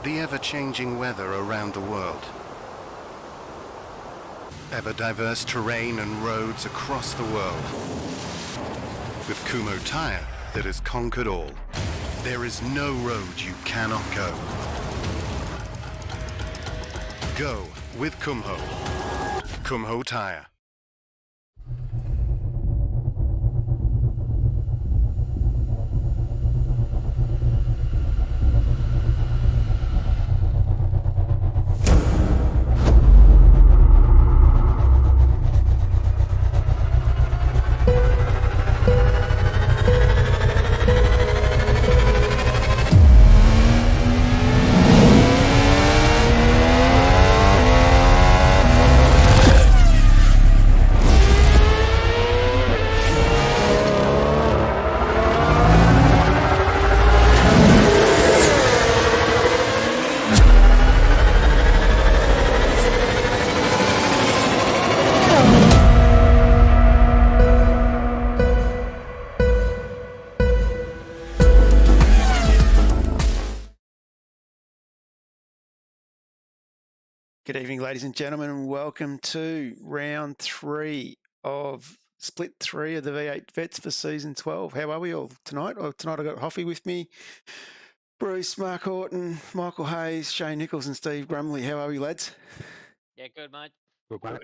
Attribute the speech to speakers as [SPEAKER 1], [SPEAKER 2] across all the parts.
[SPEAKER 1] the ever-changing weather around the world. Ever-diverse terrain and roads across the world. With Kumho Tyre that has conquered all. There is no road you cannot go. Go with Kumho. Kumho Tyre.
[SPEAKER 2] Good evening, ladies and gentlemen, and welcome to round 3 of split 3 of the V8 Vets for season 12. How are we all tonight? Tonight I've got Hoffy with me, Bruce, Mark Horton, Michael Hayes, Shane Nichols and Steve Grumley. How are we, lads?
[SPEAKER 3] Yeah, good, mate.
[SPEAKER 4] Good, mate.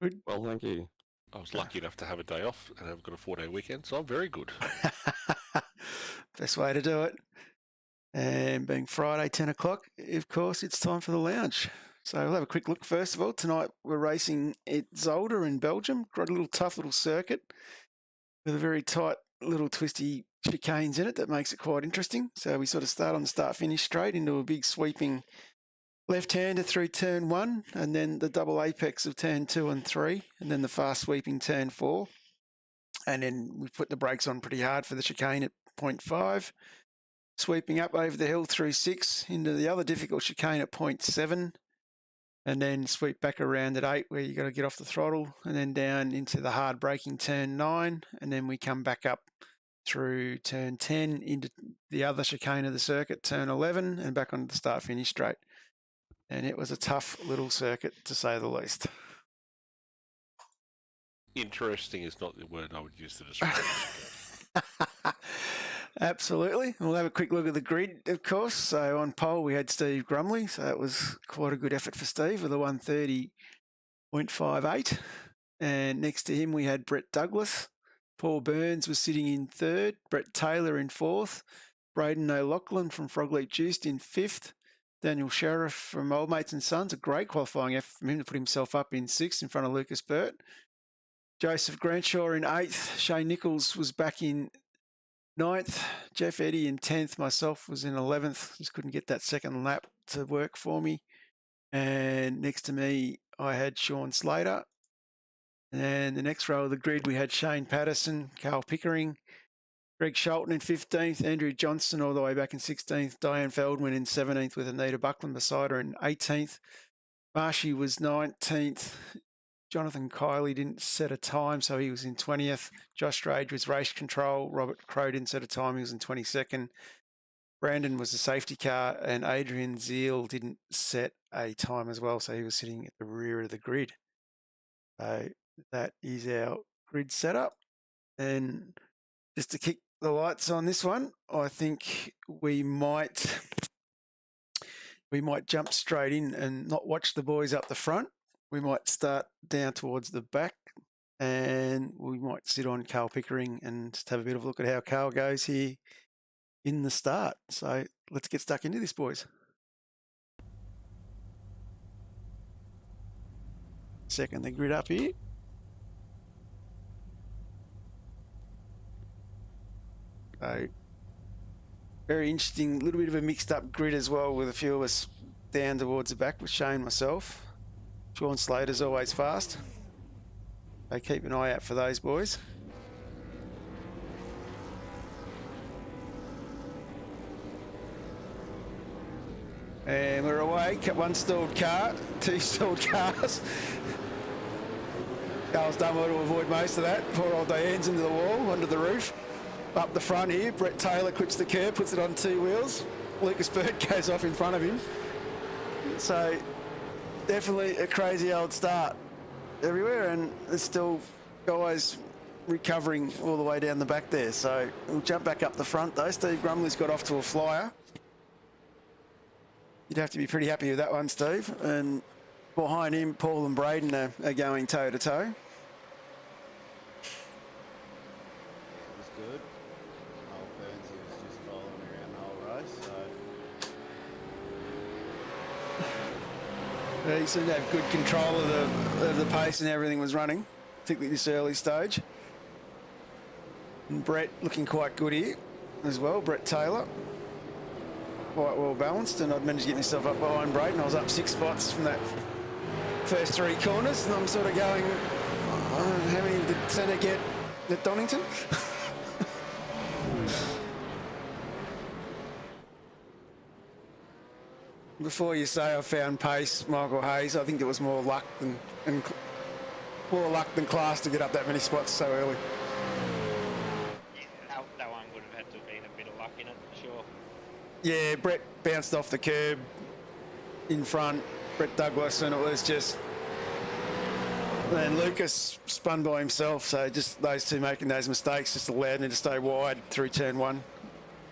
[SPEAKER 2] Good.
[SPEAKER 4] Well, thank you.
[SPEAKER 5] I was lucky enough to have a day off and I've got a 4-day weekend, so I'm very good.
[SPEAKER 2] Best way to do it. And being Friday, 10 o'clock, of course, it's time for the lounge. So we'll have a quick look first of all. Tonight we're racing at Zolder in Belgium. Got a little tough little circuit with a very tight little twisty chicanes in it that makes it quite interesting. So we sort of start on the start-finish straight into a big sweeping left-hander through turn 1 and then the double apex of turn 2 and 3 and then the fast sweeping turn 4. And then we put the brakes on pretty hard for the chicane at 0.5. Sweeping up over the hill through 6 into the other difficult chicane at 0.7 and then sweep back around at 8 where you got to get off the throttle and then down into the hard braking turn 9 and then we come back up through turn 10 into the other chicane of the circuit, turn 11 and back onto the start finish straight. And it was a tough little circuit to say the least.
[SPEAKER 5] Interesting is not the word I would use to describe it.
[SPEAKER 2] Absolutely. We'll have a quick look at the grid, of course. So on pole, we had Steve Grumley. So that was quite a good effort for Steve with a 130.58. And next to him, we had Brett Douglas. Paul Burns was sitting in 3rd. Brett Taylor in 4th. Braden O'Loughlin from Frogleap Juiced in 5th. Daniel Sheriff from Old Mates and Sons. A great qualifying effort from him to put himself up in 6th in front of Lucas Burt. Joseph Grantshaw in 8th. Shane Nichols was back in 9th, Jeff Eddy in 10th, myself was in 11th, just couldn't get that second lap to work for me. And next to me, I had Sean Slater. And the next row of the grid, we had Shane Patterson, Carl Pickering, Greg Shelton in 15th, Andrew Johnston all the way back in 16th, Diane Feldman in 17th with Anita Buckland beside her in 18th. Marshy was 19th. Jonathan Kiley didn't set a time, so he was in 20th. Josh Strage was race control. Robert Crow didn't set a time, he was in 22nd. Brandon was a safety car, and Adrian Zeal didn't set a time as well, so he was sitting at the rear of the grid. So that is our grid setup. And just to kick the lights on this one, I think we might jump straight in and not watch the boys up the front. We might start down towards the back and we might sit on Carl Pickering and just have a bit of a look at how Carl goes here in the start. So let's get stuck into this, boys. Second the grid up here. So very interesting, little bit of a mixed up grid as well with a few of us down towards the back with Shane and myself. Sean Slater's always fast. So keep an eye out for those boys. And we're away. One stalled car, 2 stalled cars. Carl's done well to avoid most of that. Poor old Diane's into the wall, under the roof. Up the front here, Brett Taylor clips the curb, puts it on 2 wheels. Lucas Bird goes off in front of him. So definitely a crazy old start everywhere, and there's still guys recovering all the way down the back there. So we'll jump back up the front though. Steve Grumley's got off to a flyer. You'd have to be pretty happy with that one, Steve. And behind him, Paul and Braden are going toe to toe.
[SPEAKER 3] It was good. Old Burns, he was just following me around the whole race, so
[SPEAKER 2] He seemed to have good control of the pace and everything was running, particularly this early stage. And Brett looking quite good here as well, Brett Taylor. Quite well balanced, and I'd managed to get myself up behind Braden. I was up 6 spots from that first 3 corners, and I'm sort of going, how many did Senna get at Donington? Before you say I found pace, Michael Hayes, I think it was more luck than class to get up that many spots so early.
[SPEAKER 4] Yeah, that one would have had to have been a bit of luck in it, for sure.
[SPEAKER 2] Yeah, Brett bounced off the curb in front, Brett Douglas, and it was just... And Lucas spun by himself, so just those two making those mistakes just allowed me to stay wide through turn 1.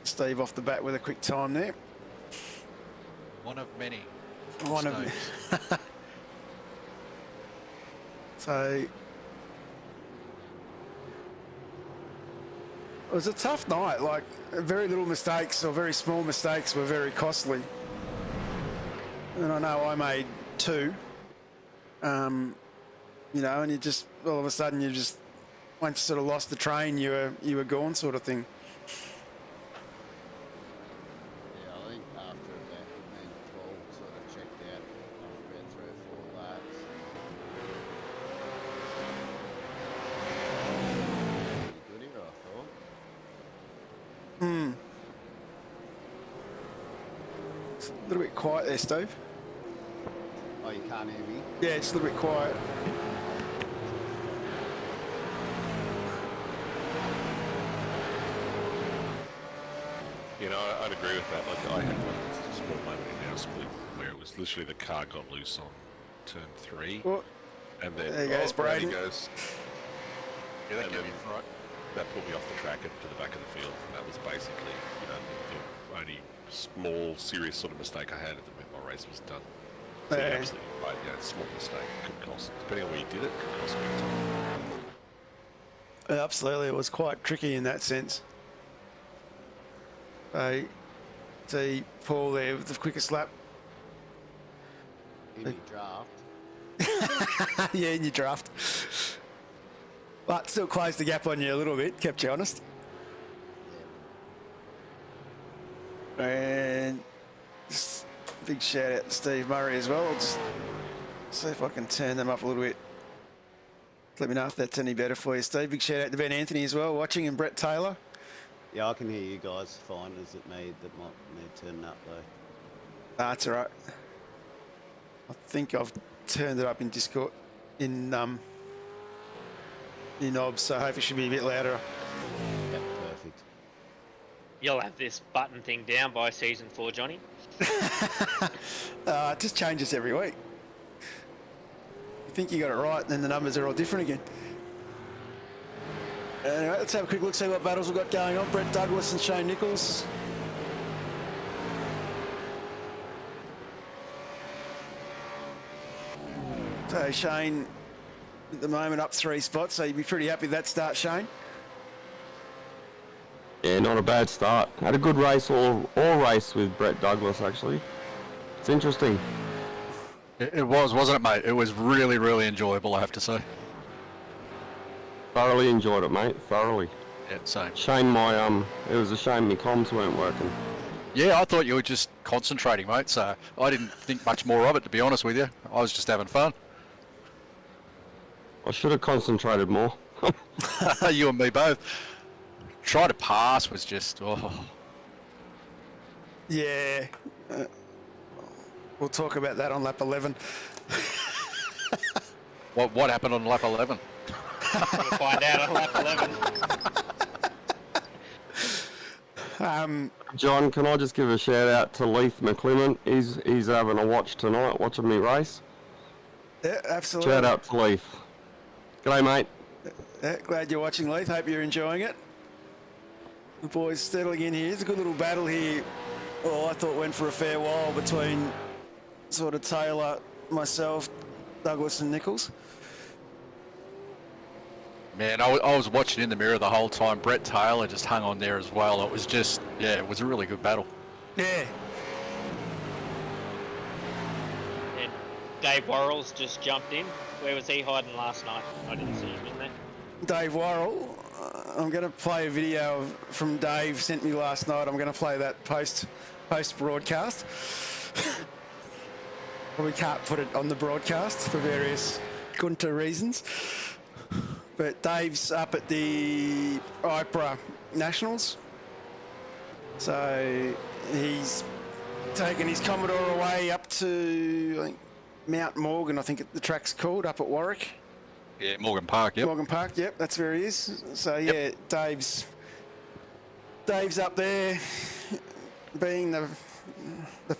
[SPEAKER 2] Steve off the bat with a quick time there.
[SPEAKER 6] One of many.
[SPEAKER 2] One of them. So... It was a tough night, like very little mistakes or very small mistakes were very costly. And I know I made 2, you know, and you just, all of a sudden you just, once you sort of lost the train, you were gone sort of thing.
[SPEAKER 3] yeah, I think after about me and Paul sort of checked out after about 3 or 4 laps. Pretty good here, I thought.
[SPEAKER 2] It's a little bit quiet there, Steve.
[SPEAKER 3] Oh, you can't hear me?
[SPEAKER 2] Yeah, it's a little bit quiet.
[SPEAKER 5] You know, I'd agree with that. Like, I had one small moment in our split where it was literally the car got loose on turn 3.
[SPEAKER 2] Well,
[SPEAKER 5] And then,
[SPEAKER 2] there goes
[SPEAKER 5] Brady
[SPEAKER 2] Braden.
[SPEAKER 5] goes.
[SPEAKER 6] Yeah, that
[SPEAKER 5] And
[SPEAKER 6] gave
[SPEAKER 5] then-
[SPEAKER 6] me a fright.
[SPEAKER 5] That pulled me off the track and to the back of the field. And that was basically, you know, the only small, serious sort of mistake I had at the moment my race was done. So you're
[SPEAKER 2] Yeah.
[SPEAKER 5] absolutely right. Yeah, it's a small mistake. Could cost, depending on where you did it, could cost me time.
[SPEAKER 2] Absolutely, it was quite tricky in that sense. So, see Paul there with the quickest lap.
[SPEAKER 3] In your draft.
[SPEAKER 2] Yeah, in your draft. But still closed the gap on you a little bit, kept you honest. And just big shout out to Steve Murray as well. I'll just see if I can turn them up a little bit. Let me know if that's any better for you, Steve. Big shout out to Ben Anthony as well, watching, and Brett Taylor.
[SPEAKER 3] Yeah, I can hear you guys fine. Is it me that might need turning up though?
[SPEAKER 2] That's all right. I think I've turned it up in Discord, in OBS, so hopefully it should be a bit louder.
[SPEAKER 3] Yep, perfect.
[SPEAKER 4] You'll have this button thing down by season 4, Johnny.
[SPEAKER 2] It just changes every week. You think you got it right, and then the numbers are all different again. Anyway, let's have a quick look, see what battles we've got going on. Brett Douglas and Shane Nichols. So Shane, at the moment, up 3 spots, so you'd be pretty happy with that start, Shane.
[SPEAKER 7] Yeah, not a bad start. Had a good race, all race with Brett Douglas, actually. It's interesting.
[SPEAKER 6] It was, wasn't it, mate? It was really, really enjoyable, I have to say.
[SPEAKER 7] Thoroughly enjoyed it, mate. Thoroughly.
[SPEAKER 6] Yeah, same.
[SPEAKER 7] Shame it was a shame my comms weren't working.
[SPEAKER 6] Yeah, I thought you were just concentrating, mate, so I didn't think much more of it, to be honest with you. I was just having fun.
[SPEAKER 7] I should have concentrated more.
[SPEAKER 6] You and me both. Try to pass was just, oh.
[SPEAKER 2] Yeah. We'll talk about that on lap 11.
[SPEAKER 6] What happened on lap 11?
[SPEAKER 4] We'll find out on lap 11.
[SPEAKER 7] John, can I just give a shout out to Leith McClimmon? He's having a watch tonight, watching me race.
[SPEAKER 2] Yeah, absolutely.
[SPEAKER 7] Shout out to Leith. G'day, mate.
[SPEAKER 2] Yeah, glad you're watching, Leith. Hope you're enjoying it. The boys settling in here. It's a good little battle here. Well, I thought went for a fair while between sort of Taylor, myself, Douglas and Nichols.
[SPEAKER 6] Man, I was watching in the mirror the whole time. Brett Taylor just hung on there as well. It was just, yeah, it was a really good battle.
[SPEAKER 2] Yeah.
[SPEAKER 4] And Dave Worrell's just jumped in. Where was he hiding last night? I didn't see him in there.
[SPEAKER 2] Dave Worrell. I'm going to play a video from Dave sent me last night. I'm going to play that post broadcast. We can't put it on the broadcast for various Gunter reasons. But Dave's up at the IPRA Nationals. So he's taken his Commodore away up to, I think, Mount Morgan, I think the track's called, up at Warwick.
[SPEAKER 6] Yeah, Morgan Park, yep.
[SPEAKER 2] Morgan Park, yep, that's where he is. So yeah,
[SPEAKER 6] Yep.
[SPEAKER 2] Dave's up there, being the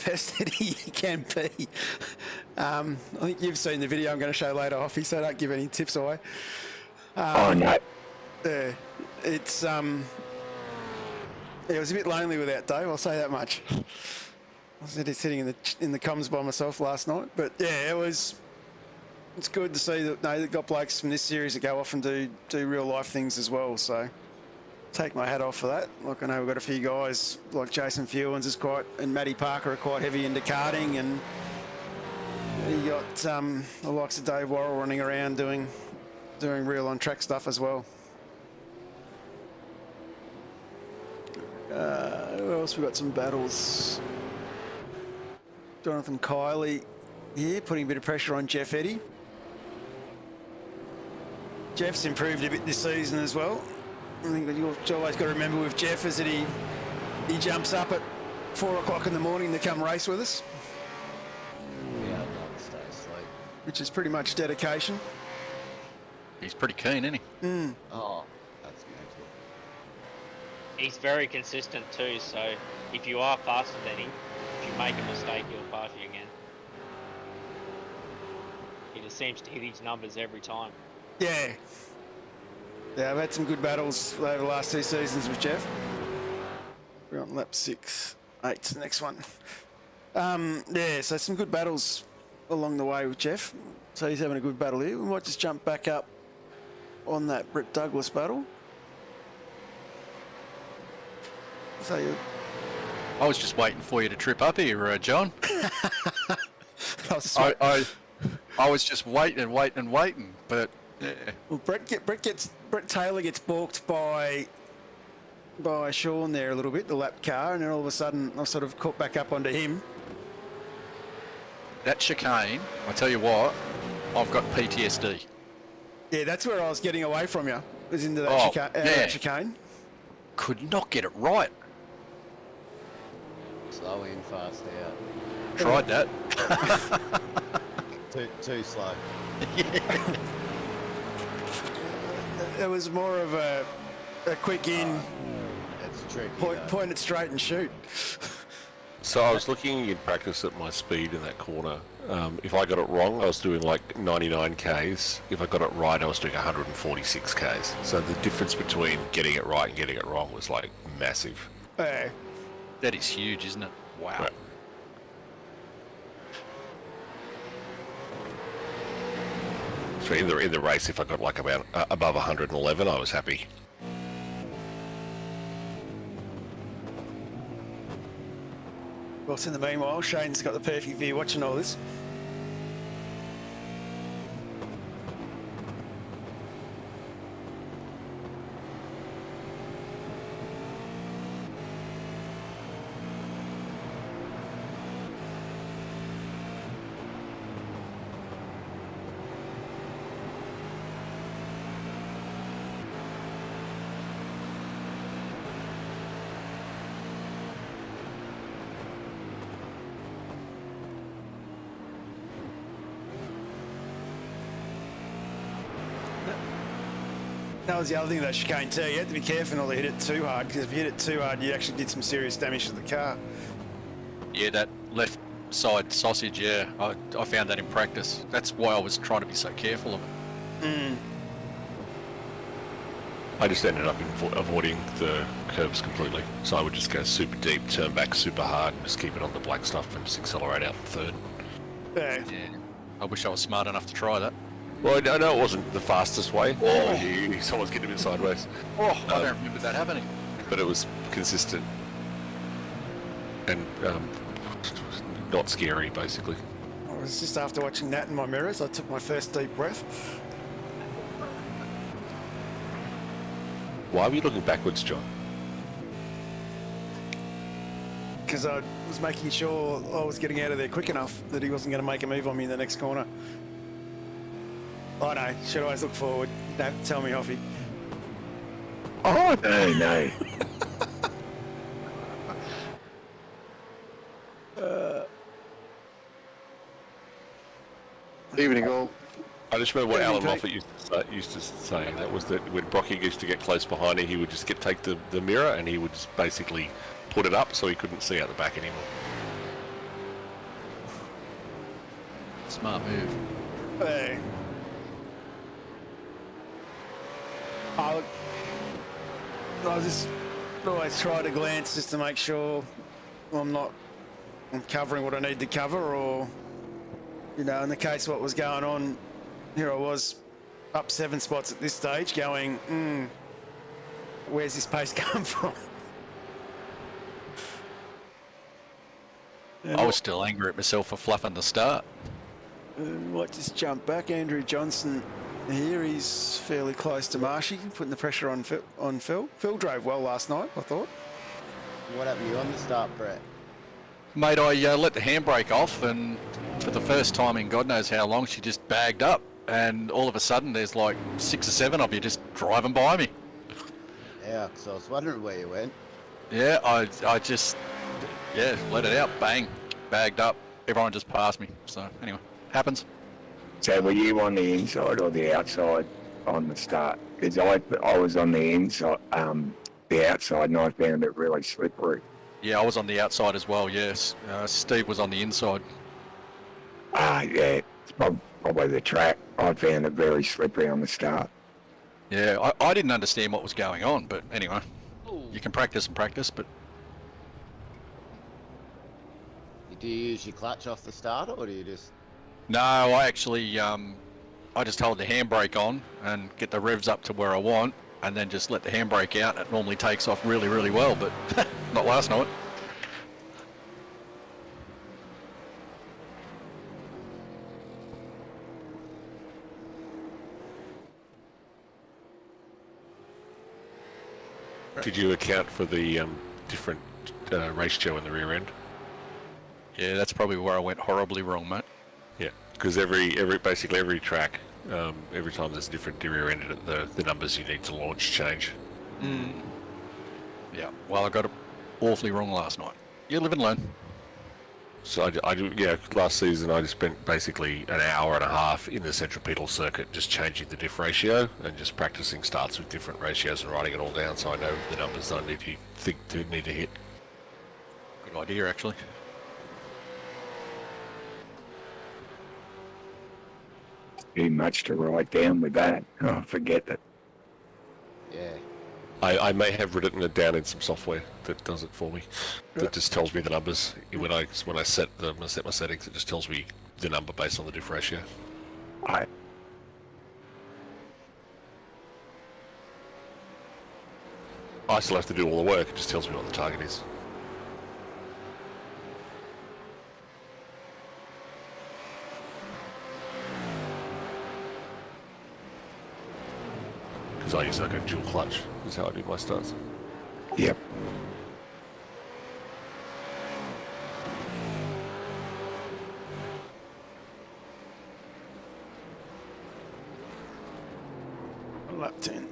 [SPEAKER 2] best that he can be. I think you've seen the video I'm going to show later, Hoffy, so don't give any tips away.
[SPEAKER 7] Oh, no.
[SPEAKER 2] Yeah, it's it was a bit lonely without Dave. I'll say that much. I was sitting in the comms by myself last night, but yeah, it's good to see that they've got blokes from this series that go off and do real life things as well. So take my hat off for that. Like I know we've got a few guys like Jason Fewens and Matty Parker are quite heavy into karting, and you got the likes of Dave Worrell running around doing real on track stuff as well. Who else? We've got some battles. Jonathan Kiley here, putting a bit of pressure on Jeff Eddy. Jeff's improved a bit this season as well. I think that you've always got to remember with Jeff is that he jumps up at 4 o'clock in the morning to come race with us,
[SPEAKER 3] Yeah, I'd like to stay asleep.
[SPEAKER 2] which is pretty much dedication.
[SPEAKER 6] He's pretty keen, isn't he?
[SPEAKER 3] Oh, that's good.
[SPEAKER 4] He's very consistent too, so if you are faster than him, if you make a mistake, he'll pass you again. He just seems to hit his numbers every time.
[SPEAKER 2] Yeah. Yeah, I've had some good battles over the last 2 seasons with Jeff. We're on lap 6, 8, the next one. Yeah, so some good battles along the way with Jeff. So he's having a good battle here. We might just jump back up on that Brett Douglas battle. So you...
[SPEAKER 6] I was just waiting for you to trip up here, John. I was just waiting, but yeah.
[SPEAKER 2] Well, Brett Taylor gets balked by Sean there a little bit, the lap car, and then all of a sudden I sort of caught back up onto him.
[SPEAKER 6] That chicane, I tell you what, I've got PTSD.
[SPEAKER 2] Yeah, that's where I was getting away from you. Was into that, that chicane.
[SPEAKER 6] Could not get it right.
[SPEAKER 3] Slow in, fast out.
[SPEAKER 6] Tried that.
[SPEAKER 3] Too slow.
[SPEAKER 2] It was more of a quick in,
[SPEAKER 3] It's tricky.
[SPEAKER 2] point it straight and shoot.
[SPEAKER 5] So I was looking in practice at my speed in that corner. If I got it wrong, I was doing like 99 Ks. If I got it right, I was doing 146 Ks. So the difference between getting it right and getting it wrong was like massive.
[SPEAKER 2] Yeah.
[SPEAKER 6] That is huge, isn't it? Wow.
[SPEAKER 5] Right. So in the race, if I got like about above 111, I was happy.
[SPEAKER 2] Well, in the meanwhile, Shane's got the perfect view watching all this. That was the other thing that chicane too. You had to be careful not to hit it too hard, because if you hit it too hard, you actually did some serious damage to the car.
[SPEAKER 6] Yeah, that left side sausage, yeah, I found that in practice. That's why I was trying to be so careful of it.
[SPEAKER 5] I just ended up avoiding the curbs completely. So I would just go super deep, turn back super hard, and just keep it on the black stuff and just accelerate out in third.
[SPEAKER 2] Yeah.
[SPEAKER 6] Yeah, I wish I was smart enough to try that.
[SPEAKER 5] Well, I know it wasn't the fastest way. Oh, someone's getting a bit sideways.
[SPEAKER 6] Oh, I don't remember that happening.
[SPEAKER 5] But it was consistent and not scary, basically.
[SPEAKER 2] I was just after watching that in my mirrors, I took my first deep breath.
[SPEAKER 5] Why were you looking backwards, John?
[SPEAKER 2] Because I was making sure I was getting out of there quick enough that he wasn't going to make a move on me in the next corner. I know, should always look forward. You don't have to tell me, Hoffy.
[SPEAKER 7] Oh, no.
[SPEAKER 3] Evening all.
[SPEAKER 5] I just remember what
[SPEAKER 2] Yeah,
[SPEAKER 5] Alan
[SPEAKER 2] okay.
[SPEAKER 5] Moffat used to say. That was that when Brocky used to get close behind him, he would just take the mirror and he would just basically put it up so he couldn't see out the back anymore.
[SPEAKER 6] Smart move.
[SPEAKER 2] Hey. I just always try to glance just to make sure I'm covering what I need to cover, or, you know, in the case of what was going on, here I was up 7 spots at this stage going, where's this pace come from?
[SPEAKER 6] I was still angry at myself for fluffing the start.
[SPEAKER 2] Might just jump back. Andrew Johnson here, he's fairly close to Marshy, putting the pressure on Phil. Phil drove well last night, I thought.
[SPEAKER 3] What happened to you on the start, Brett?
[SPEAKER 6] Mate, I let the handbrake off, and for the first time in God knows how long, she just bagged up, and all of a sudden there's like 6 or 7 of you just driving by me.
[SPEAKER 3] Yeah, because I was wondering where you went.
[SPEAKER 6] Yeah, I just, yeah, let it out, bang, bagged up, everyone just passed me. So anyway, happens.
[SPEAKER 8] So were you on the inside or the outside on the start? Because I was on the inside, the outside, and I found it really slippery.
[SPEAKER 6] Yeah, I was on the outside as well, yes. Steve was on the inside.
[SPEAKER 8] Yeah, it's probably the track. I found it very slippery on the start.
[SPEAKER 6] Yeah, I didn't understand what was going on, but anyway, you can practice and practice, but...
[SPEAKER 3] Do you use your clutch off the start, or do you just...
[SPEAKER 6] No, I actually, I just hold the handbrake on and get the revs up to where I want, and then just let the handbrake out. It normally takes off really, really well, but not last night.
[SPEAKER 5] Did you account for the different ratio in the rear end?
[SPEAKER 6] Yeah, that's probably where I went horribly wrong, mate.
[SPEAKER 5] Yeah, because basically every track, every time there's a different rear end, the numbers you need to launch change.
[SPEAKER 6] Yeah, well, I got it awfully wrong last night. You live and learn.
[SPEAKER 5] So last season I just spent basically an hour and a half in the centripetal circuit just changing the diff ratio and just practicing starts with different ratios and writing it all down so I know the numbers I need to hit.
[SPEAKER 6] Good idea, actually.
[SPEAKER 8] Too much to write down with that. Oh, forget it.
[SPEAKER 3] Yeah.
[SPEAKER 5] I may have written it down in some software that does it for me. That just tells me the numbers when I set my settings. It just tells me the number based on the diff ratio. I still have to do all the work. It just tells me what the target is. Because I use like a dual clutch. Is how I do my starts.
[SPEAKER 8] Yep.
[SPEAKER 2] Lap 10.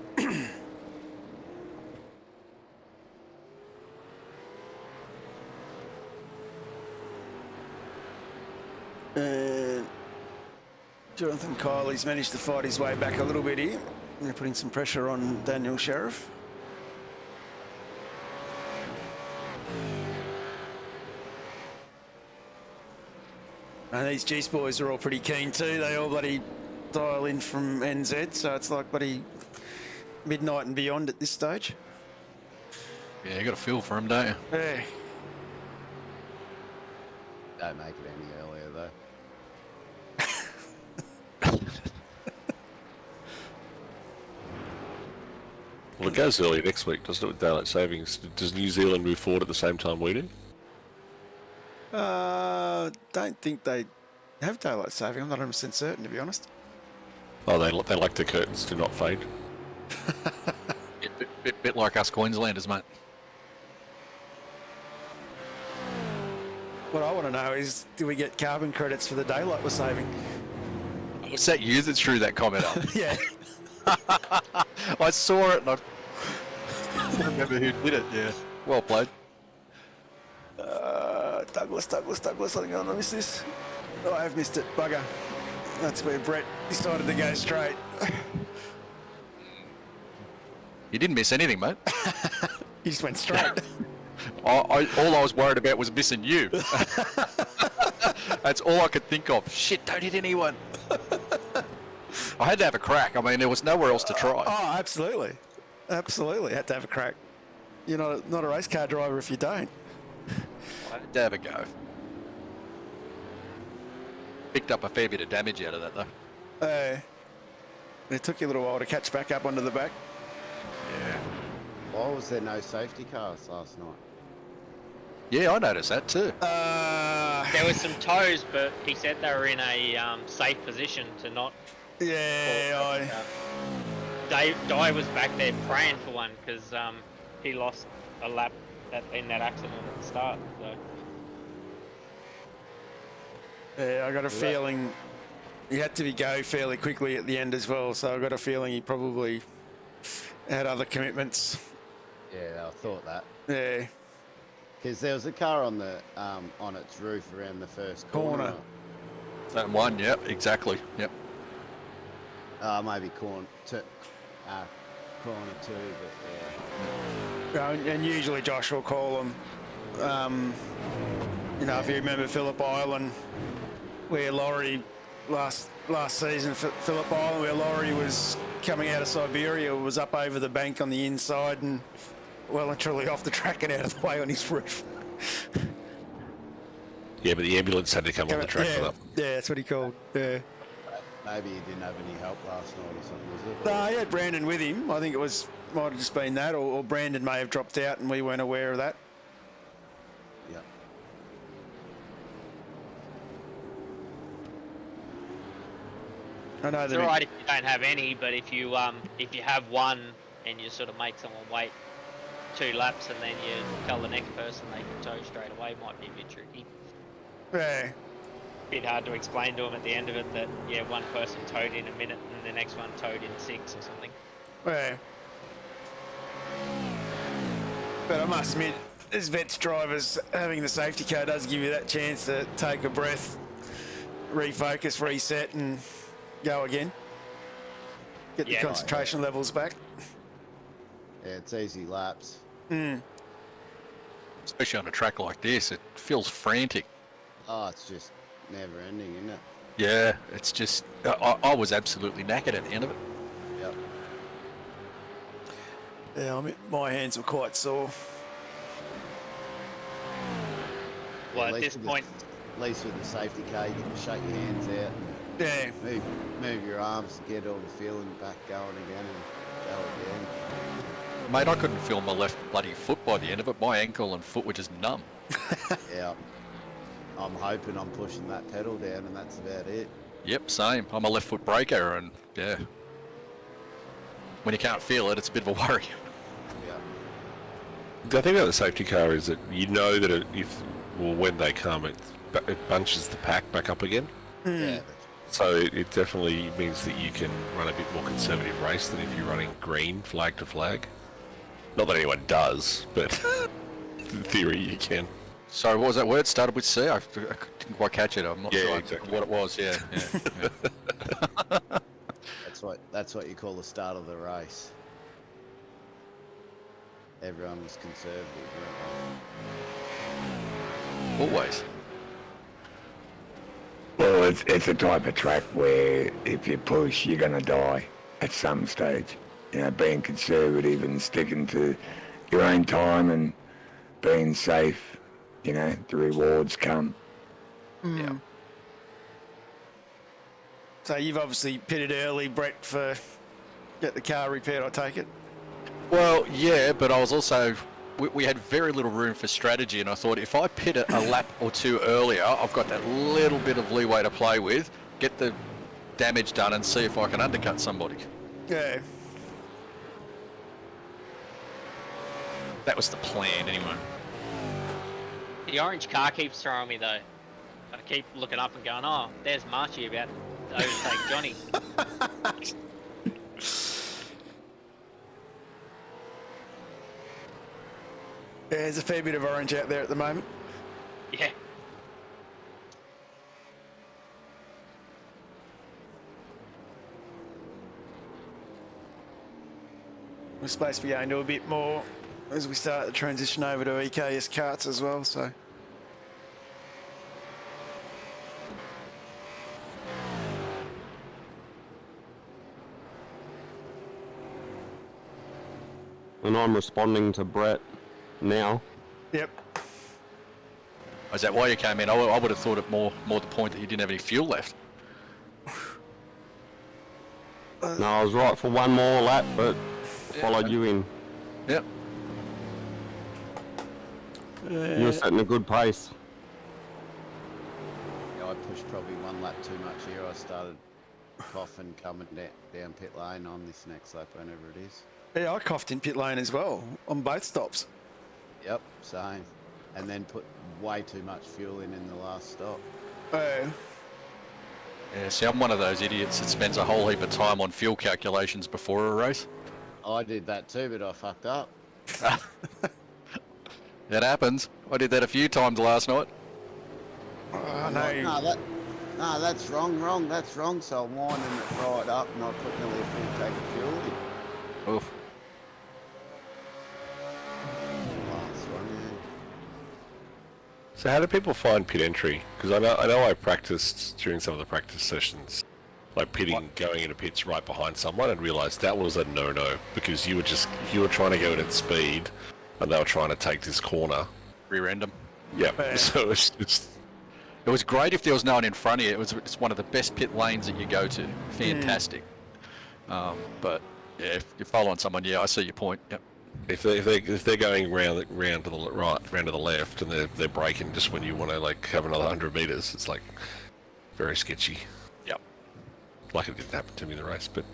[SPEAKER 2] Jonathan Kiley's managed to fight his way back a little bit here. They're putting some pressure on Daniel Sheriff. And these Geese boys are all pretty keen too. They all bloody dial in from NZ, so it's like bloody midnight and beyond at this stage.
[SPEAKER 6] Yeah, you got a feel for him, don't you?
[SPEAKER 2] Yeah.
[SPEAKER 3] Don't make it any earlier though.
[SPEAKER 5] Well, it goes early next week, doesn't it, with daylight savings? Does New Zealand move forward at the same time we do?
[SPEAKER 2] Don't think they have daylight saving. I'm not 100% certain, to be honest.
[SPEAKER 5] Oh, they like the curtains to not fade.
[SPEAKER 6] Bit like us Queenslanders, mate.
[SPEAKER 2] What I want to know is, do we get carbon credits for the daylight we're saving?
[SPEAKER 6] Was that you that threw that comment up?
[SPEAKER 2] Yeah.
[SPEAKER 6] I saw it and I don't remember who did it. Yeah, well played.
[SPEAKER 2] Douglas. I think I missed this. Oh, I have missed it. Bugger. That's where Brett decided to go straight.
[SPEAKER 6] You didn't miss anything, mate.
[SPEAKER 2] He just went straight.
[SPEAKER 6] All I was worried about was missing you. That's all I could think of. Shit, don't hit anyone. I had to have a crack. I mean, there was nowhere else to try.
[SPEAKER 2] Oh, absolutely. Absolutely. Had to have a crack. You're not a race car driver if you don't.
[SPEAKER 6] I had to have a go. Picked up a fair bit of damage out of that, though.
[SPEAKER 2] It took you a little while to catch back up onto the back.
[SPEAKER 6] Yeah.
[SPEAKER 3] Why was there no safety cars last night?
[SPEAKER 6] Yeah, I noticed that too.
[SPEAKER 4] There was some toes, but he said they were in a safe position to not.
[SPEAKER 2] Yeah,
[SPEAKER 4] Di was back there praying for one because he lost a lap in that accident at the start. So.
[SPEAKER 2] Yeah, I got a feeling he had to go fairly quickly at the end as well, so I got a feeling he probably had other commitments.
[SPEAKER 3] Yeah, I thought that.
[SPEAKER 2] Yeah.
[SPEAKER 3] Because there was a car on the on its roof around the first corner.
[SPEAKER 6] That one, yep, exactly, yep.
[SPEAKER 3] Maybe corner two, but yeah.
[SPEAKER 2] And usually Josh will call them. If you remember Phillip Island, where Laurie last season, Phillip Island, where Laurie was coming out of Siberia, was up over the bank on the inside and well and truly off the track and out of the way on his roof.
[SPEAKER 5] Yeah, but the ambulance had to come on the track for that.
[SPEAKER 2] Yeah, that's what he called. Yeah.
[SPEAKER 3] Maybe he didn't have any help last night or something, was it?
[SPEAKER 2] No, he had Brandon with him. I think it might have just been that, or Brandon may have dropped out and we weren't aware of that.
[SPEAKER 3] Yeah.
[SPEAKER 2] I know
[SPEAKER 4] It's
[SPEAKER 2] that.
[SPEAKER 4] alright if you don't have any, but if you have one and you sort of make someone wait 2 laps and then you tell the next person they can tow straight away, might be a bit tricky.
[SPEAKER 2] Yeah.
[SPEAKER 4] Bit hard to explain to them at the end of it that one person towed in a minute and the next one towed in 6 or something.
[SPEAKER 2] Yeah. But I must admit, as vets drivers, having the safety car does give you that chance to take a breath, refocus, reset, and go again. Get the concentration levels back.
[SPEAKER 3] Yeah, it's easy laps.
[SPEAKER 6] Especially on a track like this, it feels frantic.
[SPEAKER 3] Oh, it's just never ending, isn't it?
[SPEAKER 6] Yeah, it's just, I was absolutely knackered at the end of it.
[SPEAKER 3] Yep.
[SPEAKER 2] Yeah, I mean, my hands were quite sore.
[SPEAKER 4] Well, at this point,
[SPEAKER 3] at least with the safety car, you can shake your hands out.
[SPEAKER 2] Yeah.
[SPEAKER 3] Move your arms, get all the feeling back going again, and go again.
[SPEAKER 6] Mate, I couldn't feel my left bloody foot by the end of it. My ankle and foot were just numb.
[SPEAKER 3] Yeah. I'm hoping I'm pushing that pedal down, and that's about it.
[SPEAKER 6] Yep, same. I'm a left foot breaker, and yeah. When you can't feel it, it's a bit of a worry.
[SPEAKER 3] Yeah.
[SPEAKER 5] The thing about the safety car is that you know that when they come, it bunches the pack back up again.
[SPEAKER 3] Yeah.
[SPEAKER 5] So it definitely means that you can run a bit more conservative race than if you're running green flag to flag. Not that anyone does, but in theory you can.
[SPEAKER 6] So what was that word? Started with C? I didn't quite catch it. I'm not sure
[SPEAKER 5] exactly
[SPEAKER 6] what it was. Yeah.
[SPEAKER 3] That's That's what you call the start of the race. Everyone was conservative, weren't
[SPEAKER 6] Always.
[SPEAKER 8] Well, it's a type of track where if you push, you're going to die at some stage. You know, being conservative and sticking to your own time and being safe, you know, the rewards come.
[SPEAKER 6] Yeah.
[SPEAKER 2] So you've obviously pitted early, Brett, for get the car repaired, I take it.
[SPEAKER 6] Well, yeah, but I was also... We had very little room for strategy, and I thought if I pit a lap or two earlier, I've got that little bit of leeway to play with, get the damage done, and see if I can undercut somebody.
[SPEAKER 2] Yeah.
[SPEAKER 9] That was the plan, anyway.
[SPEAKER 4] The orange car keeps throwing me though. I keep looking up and going, oh, there's Marchie about to overtake Johnny.
[SPEAKER 2] Yeah, there's a fair bit of orange out there at the moment.
[SPEAKER 4] Yeah.
[SPEAKER 2] We're supposed to be going to a bit more as we start the transition over to EKS carts as well, so.
[SPEAKER 7] And I'm responding to Brett now.
[SPEAKER 2] Yep.
[SPEAKER 6] Is that why you came in? I would have thought it more the point that you didn't have any fuel left.
[SPEAKER 7] No, I was right for one more lap, but followed you in.
[SPEAKER 6] Yep.
[SPEAKER 7] You were setting a good pace.
[SPEAKER 3] you? I pushed probably one lap too much here. I started coughing coming down pit lane on this next lap, whenever it is.
[SPEAKER 2] Yeah, I coughed in pit lane as well on both stops.
[SPEAKER 3] Yep, same. And then put way too much fuel in the last stop.
[SPEAKER 2] Oh.
[SPEAKER 6] Yeah, see, I'm one of those idiots that spends a whole heap of time on fuel calculations before a race.
[SPEAKER 3] I did that too, but I fucked up.
[SPEAKER 6] That happens. I did that a few times last night.
[SPEAKER 2] Oh,
[SPEAKER 3] No, that's wrong. That's wrong. So I'm winding it right up, and I put nearly a full tank of fuel in.
[SPEAKER 6] Oof.
[SPEAKER 3] Last one, yeah.
[SPEAKER 5] So how do people find pit entry? Because I know I practiced during some of the practice sessions, like pitting, going into pits right behind someone, and realised that was a no-no because you were trying to go in at speed, and they were trying to take this corner.
[SPEAKER 6] Rear-end them.
[SPEAKER 5] Yeah. So it's just.
[SPEAKER 6] It was great if there was no one in front of you. It's one of the best pit lanes that you go to. Fantastic. But yeah, if you're following someone, yeah, I see your point. Yep.
[SPEAKER 5] If they're going round to the right, round to the left, and they're braking just when you want to like have another 100 meters, it's like very sketchy.
[SPEAKER 6] Yep.
[SPEAKER 5] Like it didn't happen to me in the race, but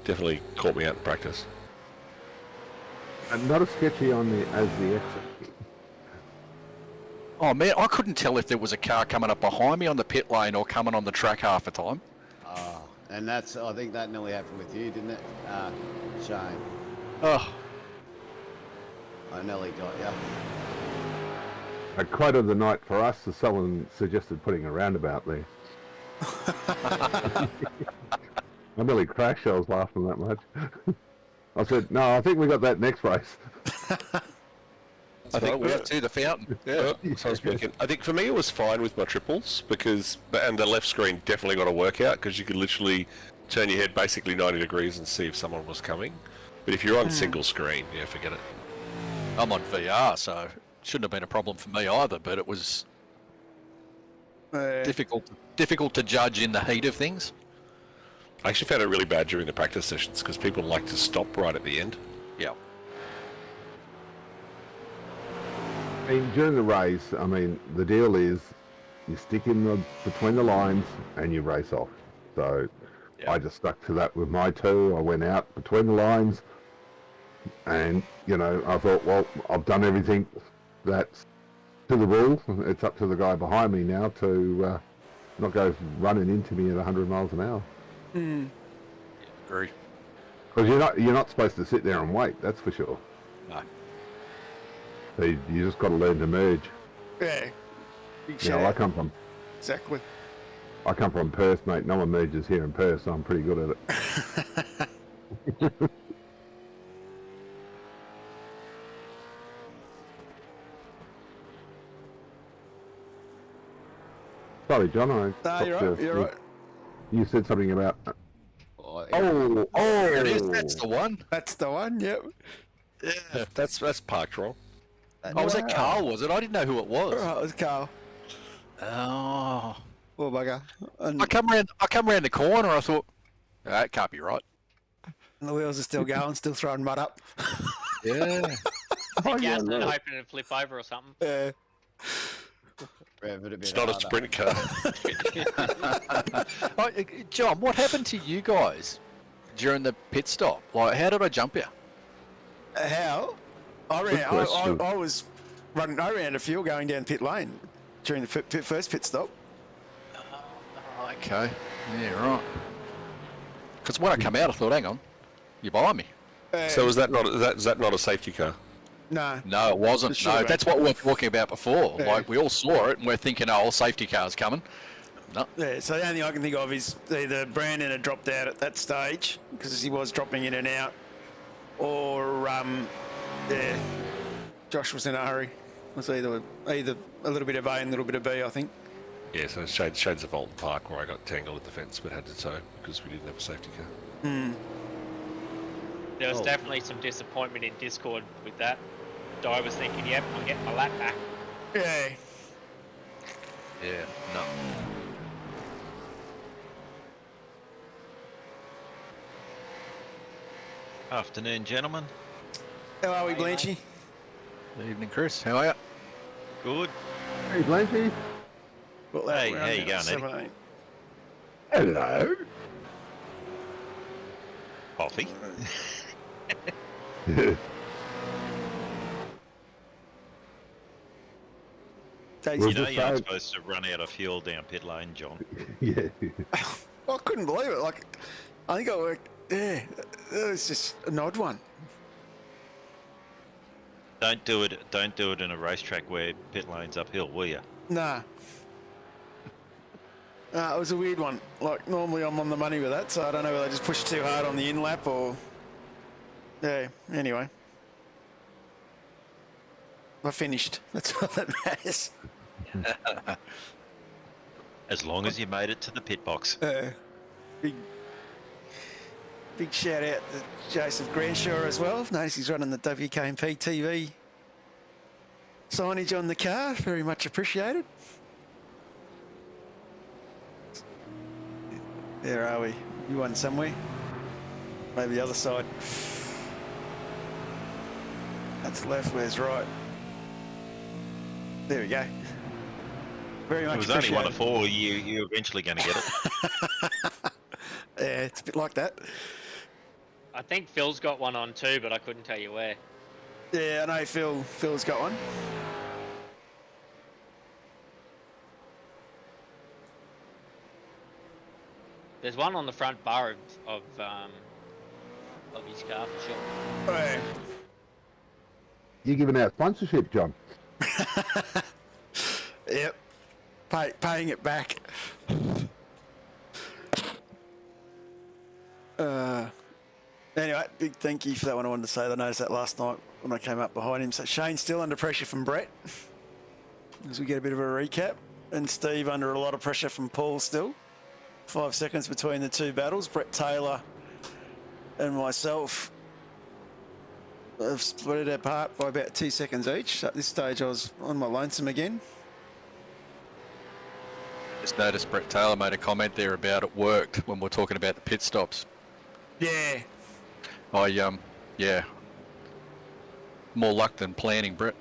[SPEAKER 5] definitely caught me out in practice.
[SPEAKER 10] And not as sketchy on the exit.
[SPEAKER 6] Oh man, I couldn't tell if there was a car coming up behind me on the pit lane or coming on the track half the time.
[SPEAKER 3] And I think that nearly happened with you, didn't it, Shane?
[SPEAKER 6] Oh.
[SPEAKER 3] I nearly got you.
[SPEAKER 10] A quote of the night for us is someone suggested putting a roundabout there. I nearly crashed. I was laughing that much. I said, no, I think we got that next race.
[SPEAKER 6] I think we got to the fountain. Yeah.
[SPEAKER 5] So I was thinking, I think for me it was fine with my triples and the left screen definitely got a workout because you could literally turn your head basically 90 degrees and see if someone was coming. But if you're on single screen, yeah, forget it.
[SPEAKER 6] I'm on VR, so it shouldn't have been a problem for me either, but it was difficult to judge in the heat of things.
[SPEAKER 5] I actually found it really bad during the practice sessions because people like to stop right at the end.
[SPEAKER 6] Yeah.
[SPEAKER 10] I mean, during the race, I mean, the deal is you stick in between the lines and you race off. So I just stuck to that with my two. I went out between the lines and, you know, I thought, well, I've done everything that's to the rule. It's up to the guy behind me now to not go running into me at 100 miles an hour.
[SPEAKER 6] Agree.
[SPEAKER 10] Because you're not supposed to sit there and wait, that's for sure.
[SPEAKER 6] No.
[SPEAKER 10] So you just got to learn to merge.
[SPEAKER 2] Yeah.
[SPEAKER 10] You know, I come from
[SPEAKER 2] Exactly.
[SPEAKER 10] I come from Perth, mate. No one merges here in Perth, so I'm pretty good at it. Sorry, John.
[SPEAKER 2] No, you're right. You're right.
[SPEAKER 10] You said something about.
[SPEAKER 3] Oh,
[SPEAKER 6] There it is. That's the one.
[SPEAKER 2] That's the one. Yep.
[SPEAKER 5] Yeah, that's parked wrong.
[SPEAKER 6] Oh, was that Carl? Was it? I didn't know who it was.
[SPEAKER 2] Right, it was Carl.
[SPEAKER 6] Oh.
[SPEAKER 2] Poor bugger. And
[SPEAKER 6] I come round the corner. I thought, that can't be right.
[SPEAKER 2] the wheels are still going, still throwing mud up.
[SPEAKER 6] Yeah.
[SPEAKER 4] Gas and hoping to flip over or something.
[SPEAKER 2] Yeah.
[SPEAKER 5] It's not a sprint car.
[SPEAKER 6] Oh, John, what happened to you guys during the pit stop? Like, how did I jump you?
[SPEAKER 2] How? I was running. I ran a fuel going down pit lane during the first pit stop.
[SPEAKER 6] Okay. Yeah, right. Because when I come out, I thought, hang on, you're behind me.
[SPEAKER 5] So is that not a safety car?
[SPEAKER 2] No.
[SPEAKER 6] No, it wasn't.
[SPEAKER 2] Sure,
[SPEAKER 6] No,
[SPEAKER 2] mate.
[SPEAKER 6] that's what we were talking about before.
[SPEAKER 2] Yeah.
[SPEAKER 6] Like, we all saw it, and we're thinking, oh, safety car's coming. No.
[SPEAKER 2] Yeah, so the only thing I can think of is either Brandon had dropped out at that stage because he was dropping in and out, or yeah, Josh was in a hurry. It was either a little bit of A and a little bit of B, I think.
[SPEAKER 5] Yeah, so shades of Alton Park where I got tangled with the fence but had to tow because we didn't have a safety car.
[SPEAKER 4] There was definitely some disappointment in Discord with that. Di was thinking, yep, I'm getting my lap back.
[SPEAKER 2] Yeah.
[SPEAKER 6] Yeah, no.
[SPEAKER 9] Afternoon, gentlemen.
[SPEAKER 2] How are we, Blanchy?
[SPEAKER 6] Good evening, Chris. How are you?
[SPEAKER 9] Good.
[SPEAKER 10] Hey, Blanky.
[SPEAKER 2] Well,
[SPEAKER 9] Hey, how you going, Eddie?
[SPEAKER 8] Hello.
[SPEAKER 9] Coffee. You know you're not supposed to run out of fuel down pit lane, John.
[SPEAKER 10] Yeah.
[SPEAKER 2] I couldn't believe it. Like, I think I worked. Yeah, it was just an odd one.
[SPEAKER 9] Don't do it in a racetrack where pit lane's uphill, will you?
[SPEAKER 2] Nah. It was a weird one. Like, normally I'm on the money with that, so I don't know whether I just pushed too hard on the in lap or. Yeah, anyway. I finished. That's all that matters.
[SPEAKER 9] As long as you made it to the pit box.
[SPEAKER 2] Big shout out to Joseph Granshaw as well. Notice he's running the WK&P TV signage on the car. Very much appreciated. Where are we? You won somewhere? Maybe the other side. That's left, where's right? There we go. Very much
[SPEAKER 9] It was only
[SPEAKER 2] appreciated.
[SPEAKER 9] one of four. You're eventually going to get it.
[SPEAKER 2] Yeah, it's a bit like that.
[SPEAKER 4] I think Phil's got one on too, but I couldn't tell you where.
[SPEAKER 2] Yeah, I know Phil's got one.
[SPEAKER 4] There's one on the front bar of his car for sure.
[SPEAKER 2] Oh, yeah.
[SPEAKER 10] You're giving out sponsorship, John.
[SPEAKER 2] Yep. Paying it back. Anyway, big thank you for that one. I wanted to say that I noticed that last night when I came up behind him. So Shane's still under pressure from Brett, as we get a bit of a recap, and Steve under a lot of pressure from Paul still. 5 seconds between the two battles. Brett Taylor and myself have split it apart by about 2 seconds each. At this stage, I was on my lonesome again.
[SPEAKER 6] Just noticed Brett Taylor made a comment there about it worked when we're talking about the pit stops.
[SPEAKER 2] Yeah.
[SPEAKER 6] Yeah. More luck than planning, Brett.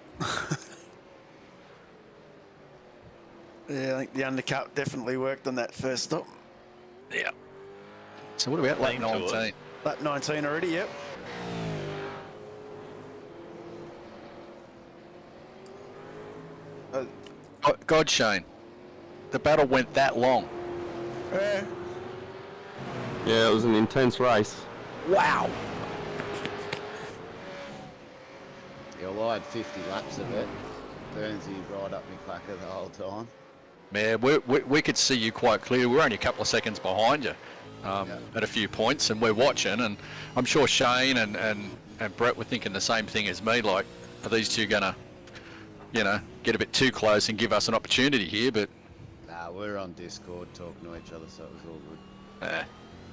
[SPEAKER 2] Yeah, I think the undercut definitely worked on that first stop.
[SPEAKER 6] Yeah. So what about lap
[SPEAKER 9] Lane tours.
[SPEAKER 6] 19?
[SPEAKER 2] Lap 19 already, yep.
[SPEAKER 6] God, Shane, the battle went that long.
[SPEAKER 2] Yeah.
[SPEAKER 7] Yeah, it was an intense race.
[SPEAKER 6] Wow.
[SPEAKER 3] Yeah, well, I had 50 laps of it. Burnsy right up my clacker the whole time.
[SPEAKER 6] Yeah, we could see you quite clear. We're only a couple of seconds behind you at a few points, and we're watching. And I'm sure Shane and Brett were thinking the same thing as me. Like, are these two gonna, get a bit too close and give us an opportunity here? But
[SPEAKER 3] Nah, we're on Discord talking to each other, so it was all good.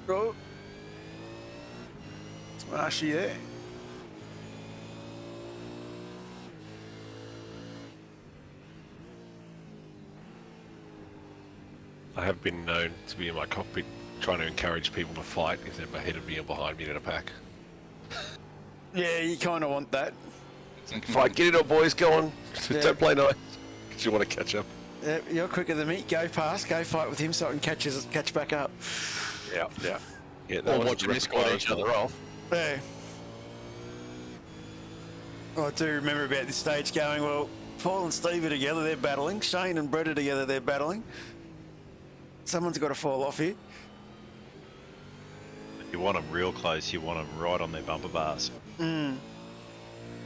[SPEAKER 2] Bro. Smashy there.
[SPEAKER 5] I have been known to be in my cockpit trying to encourage people to fight if they're ahead of me or behind me in a pack.
[SPEAKER 2] Yeah, you kind of want that.
[SPEAKER 5] Fight, get it up, boys, go on.
[SPEAKER 2] Yeah.
[SPEAKER 5] Don't play nice. Because you want to catch up.
[SPEAKER 2] Yeah, you're quicker than me. Go past, go fight with him so I can catch back up.
[SPEAKER 6] yeah.
[SPEAKER 5] Yeah,
[SPEAKER 6] Or watch them escort each other off.
[SPEAKER 2] Yeah. I do remember about this stage going, well, Paul and Steve are together, they're battling. Shane and Brett are together, they're battling. Someone's got to fall off here.
[SPEAKER 9] You want them real close. You want them right on their bumper bars.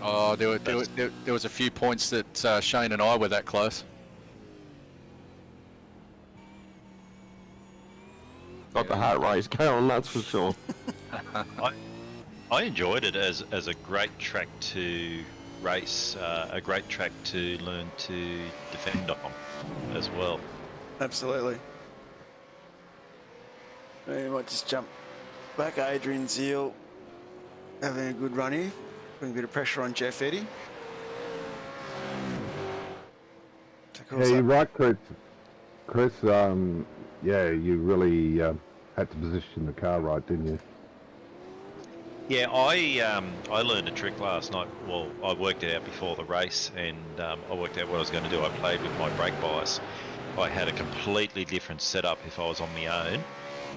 [SPEAKER 6] Oh, there was a few points that Shane and I were that close.
[SPEAKER 7] Got the heart race going, that's for sure.
[SPEAKER 9] I enjoyed it as a great track to race, a great track to learn to defend on as well.
[SPEAKER 2] Absolutely. We might just jump back. Adrian Zeal having a good run here. Putting a bit of pressure on Jeff Eddy.
[SPEAKER 10] Yeah, you're right, Chris. Chris, yeah, you really had to position the car right, didn't you?
[SPEAKER 9] Yeah, I learned a trick last night. Well, I worked it out before the race, and I worked out what I was going to do. I played with my brake bias. I had a completely different setup if I was on my own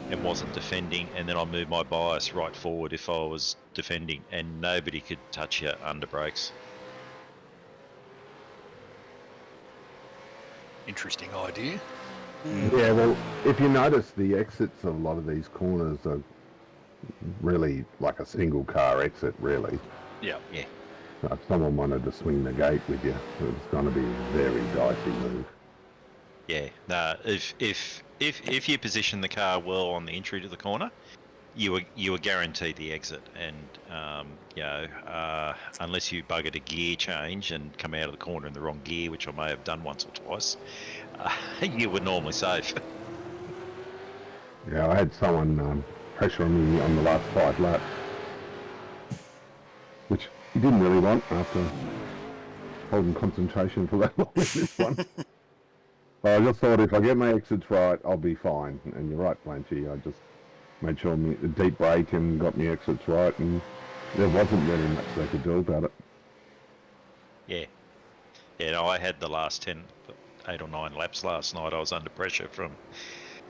[SPEAKER 9] and wasn't defending, and then I moved my bias right forward if I was defending, and nobody could touch you under brakes.
[SPEAKER 6] Interesting idea.
[SPEAKER 10] Yeah, well, if you notice, the exits of a lot of these corners are really like a single car exit, really.
[SPEAKER 6] Yeah.
[SPEAKER 10] So if someone wanted to swing the gate with you, it's going to be a very dicey move.
[SPEAKER 9] Yeah, no. If you position the car well on the entry to the corner, you are guaranteed the exit, and unless you buggered a gear change and come out of the corner in the wrong gear, which I may have done once or twice, you were normally safe.
[SPEAKER 10] Yeah, I had someone pressuring me on the last 5 laps, which he didn't really want after holding concentration for that long in this one. I just thought if I get my exits right, I'll be fine. And you're right, Blanchy. I just made sure the deep brake and got my exits right, and there wasn't really much they could do about it.
[SPEAKER 9] Yeah. No, I had the last 8 or 9 laps last night. I was under pressure from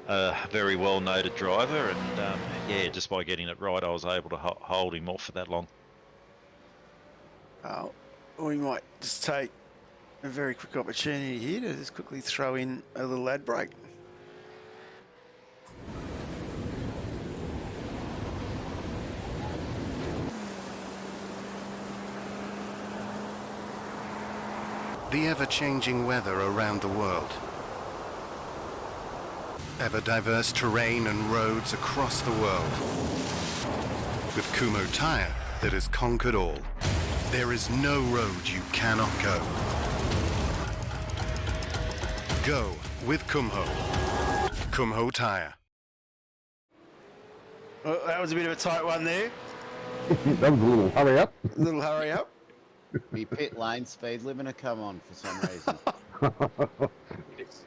[SPEAKER 9] a very well-noted driver, and just by getting it right, I was able to hold him off for that long.
[SPEAKER 2] We might just take a very quick opportunity here to just quickly throw in a little ad break.
[SPEAKER 1] The ever-changing weather around the world. Ever-diverse terrain and roads across the world. With Kumho Tire that has conquered all. There is no road you cannot go. Go with Kumho. Kumho Tire.
[SPEAKER 2] Well, that was a bit of a tight one there.
[SPEAKER 10] That was a little hurry up.
[SPEAKER 2] A little hurry up.
[SPEAKER 3] My pit lane speed limiter come on for some reason.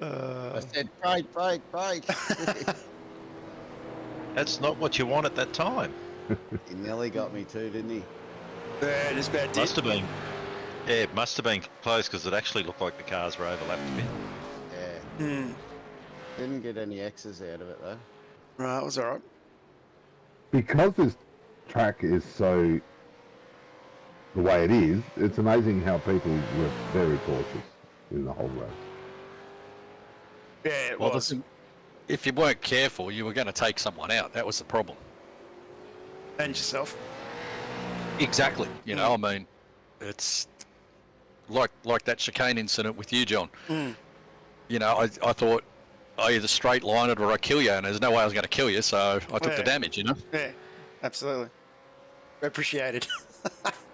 [SPEAKER 3] I said, brake.
[SPEAKER 9] That's not what you want at that time.
[SPEAKER 3] He nearly got me too, didn't he?
[SPEAKER 2] Yeah, just about
[SPEAKER 9] Must have been. Yeah, it must have been close because it actually looked like the cars were overlapped a bit.
[SPEAKER 3] Yeah. Didn't get any X's out of it though.
[SPEAKER 2] Right, it was alright.
[SPEAKER 10] Because this track is so the way it is, it's amazing how people were very cautious in the whole race.
[SPEAKER 2] Yeah, it
[SPEAKER 6] Well,
[SPEAKER 2] was.
[SPEAKER 6] if you weren't careful, you were going to take someone out. That was the problem.
[SPEAKER 2] And yourself.
[SPEAKER 6] Exactly. You know, I mean, it's like that chicane incident with you, John. you know, I thought I either straight line it or I kill you, and there's no way I was going to kill you, so I took the damage, you know?
[SPEAKER 2] Yeah, absolutely. Appreciated.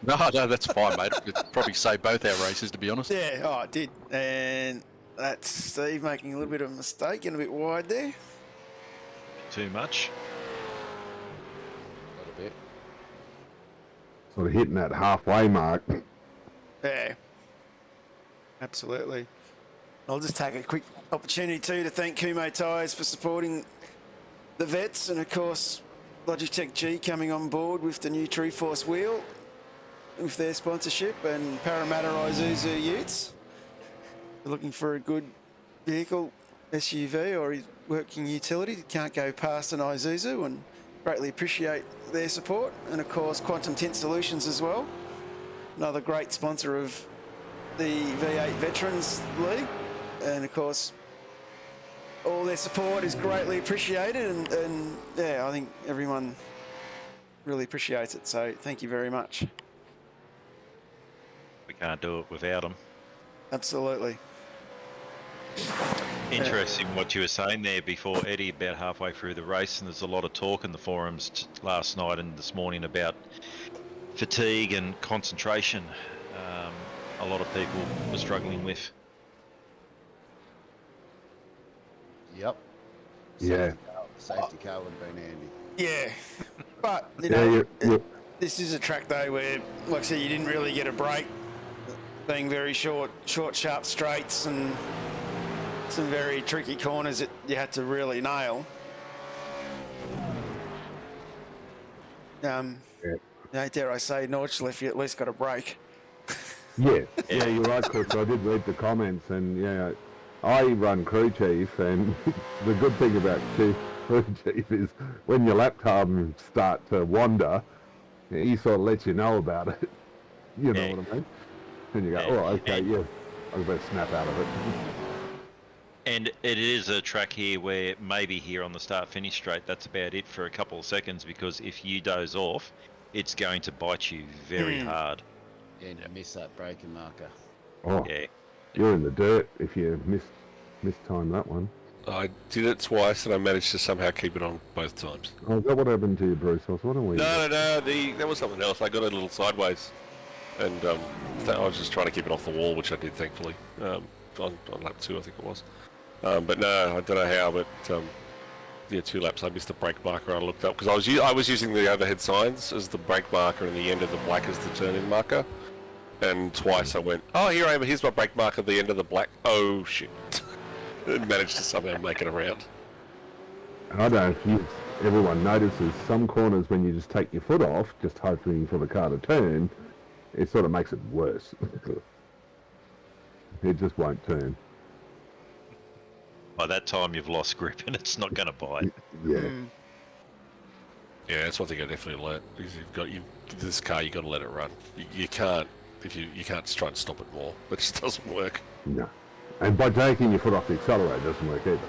[SPEAKER 6] No, that's fine, mate. It probably saved both our races, to be honest.
[SPEAKER 2] Yeah, oh, it did. And that's Steve making a little bit of a mistake, getting a bit wide there.
[SPEAKER 9] Too much.
[SPEAKER 3] A little bit.
[SPEAKER 10] Sort of hitting that halfway mark.
[SPEAKER 2] Yeah, absolutely. I'll just take a quick opportunity too to thank Kumo Tyres for supporting the vets, and of course Logitech G coming on board with the new True Force wheel with their sponsorship, and Parramatta Isuzu Utes. They're looking for a good vehicle, SUV or working utility. Can't go past an Isuzu, and greatly appreciate their support. And of course Quantum Tint Solutions as well, another great sponsor of the V8 Veterans League, and of course all their support is greatly appreciated, and yeah, I think everyone really appreciates it, so thank you very much.
[SPEAKER 9] We can't do it without them.
[SPEAKER 2] Absolutely.
[SPEAKER 9] Interesting what you were saying there before, Eddie, about halfway through the race, and there's a lot of talk in the forums last night and this morning about fatigue and concentration. A lot of people were struggling with.
[SPEAKER 3] Yep.
[SPEAKER 10] Yeah.
[SPEAKER 3] Safety car would have been handy.
[SPEAKER 2] Yeah, but you
[SPEAKER 10] Yeah,
[SPEAKER 2] know, this is a track though where, like I said, you didn't really get a break, being very short, sharp straights and some very tricky corners that you had to really nail. You know, dare I say, Nordschleife, you at least got a break.
[SPEAKER 10] Yeah, you're right, Chris. I did read the comments, and yeah, I run crew chief, and the good thing about crew chief is when your lap times start to wander, he sort of lets you know about it. You know what I mean? And you go, oh, okay, yeah, I better snap out of it.
[SPEAKER 9] And it is a track here where maybe here on the start-finish straight, that's about it for a couple of seconds, because if you doze off, it's going to bite you very hard.
[SPEAKER 3] Yeah, and you miss that braking marker.
[SPEAKER 10] Oh,
[SPEAKER 9] Yeah.
[SPEAKER 10] you're in the dirt if you mistime that one.
[SPEAKER 5] I did it twice, and I managed to somehow keep it on both times.
[SPEAKER 10] Oh, is that what happened to you, Bruce? I was wondering where
[SPEAKER 5] No, that was something else. I got a little sideways, and I was just trying to keep it off the wall, which I did, thankfully, on lap 2, I think it was. But no, I don't know how, but yeah, 2 laps. I missed the brake marker. I looked up because I was using the overhead signs as the brake marker and the end of the black as the turn-in marker. And twice I went, oh, here I am. Here's my brake marker at the end of the black. Oh shit! And managed to somehow make it around.
[SPEAKER 10] I don't know if everyone notices some corners when you just take your foot off, just hoping for the car to turn, it sort of makes it worse. It just won't turn.
[SPEAKER 9] By that time, you've lost grip and it's not going to bite.
[SPEAKER 10] Yeah.
[SPEAKER 5] Yeah, that's one thing I definitely learnt. Is this car, you got to let it run. You can't you can't try and stop it more. It just doesn't work.
[SPEAKER 10] No. And by taking your foot off the accelerator, it doesn't work either.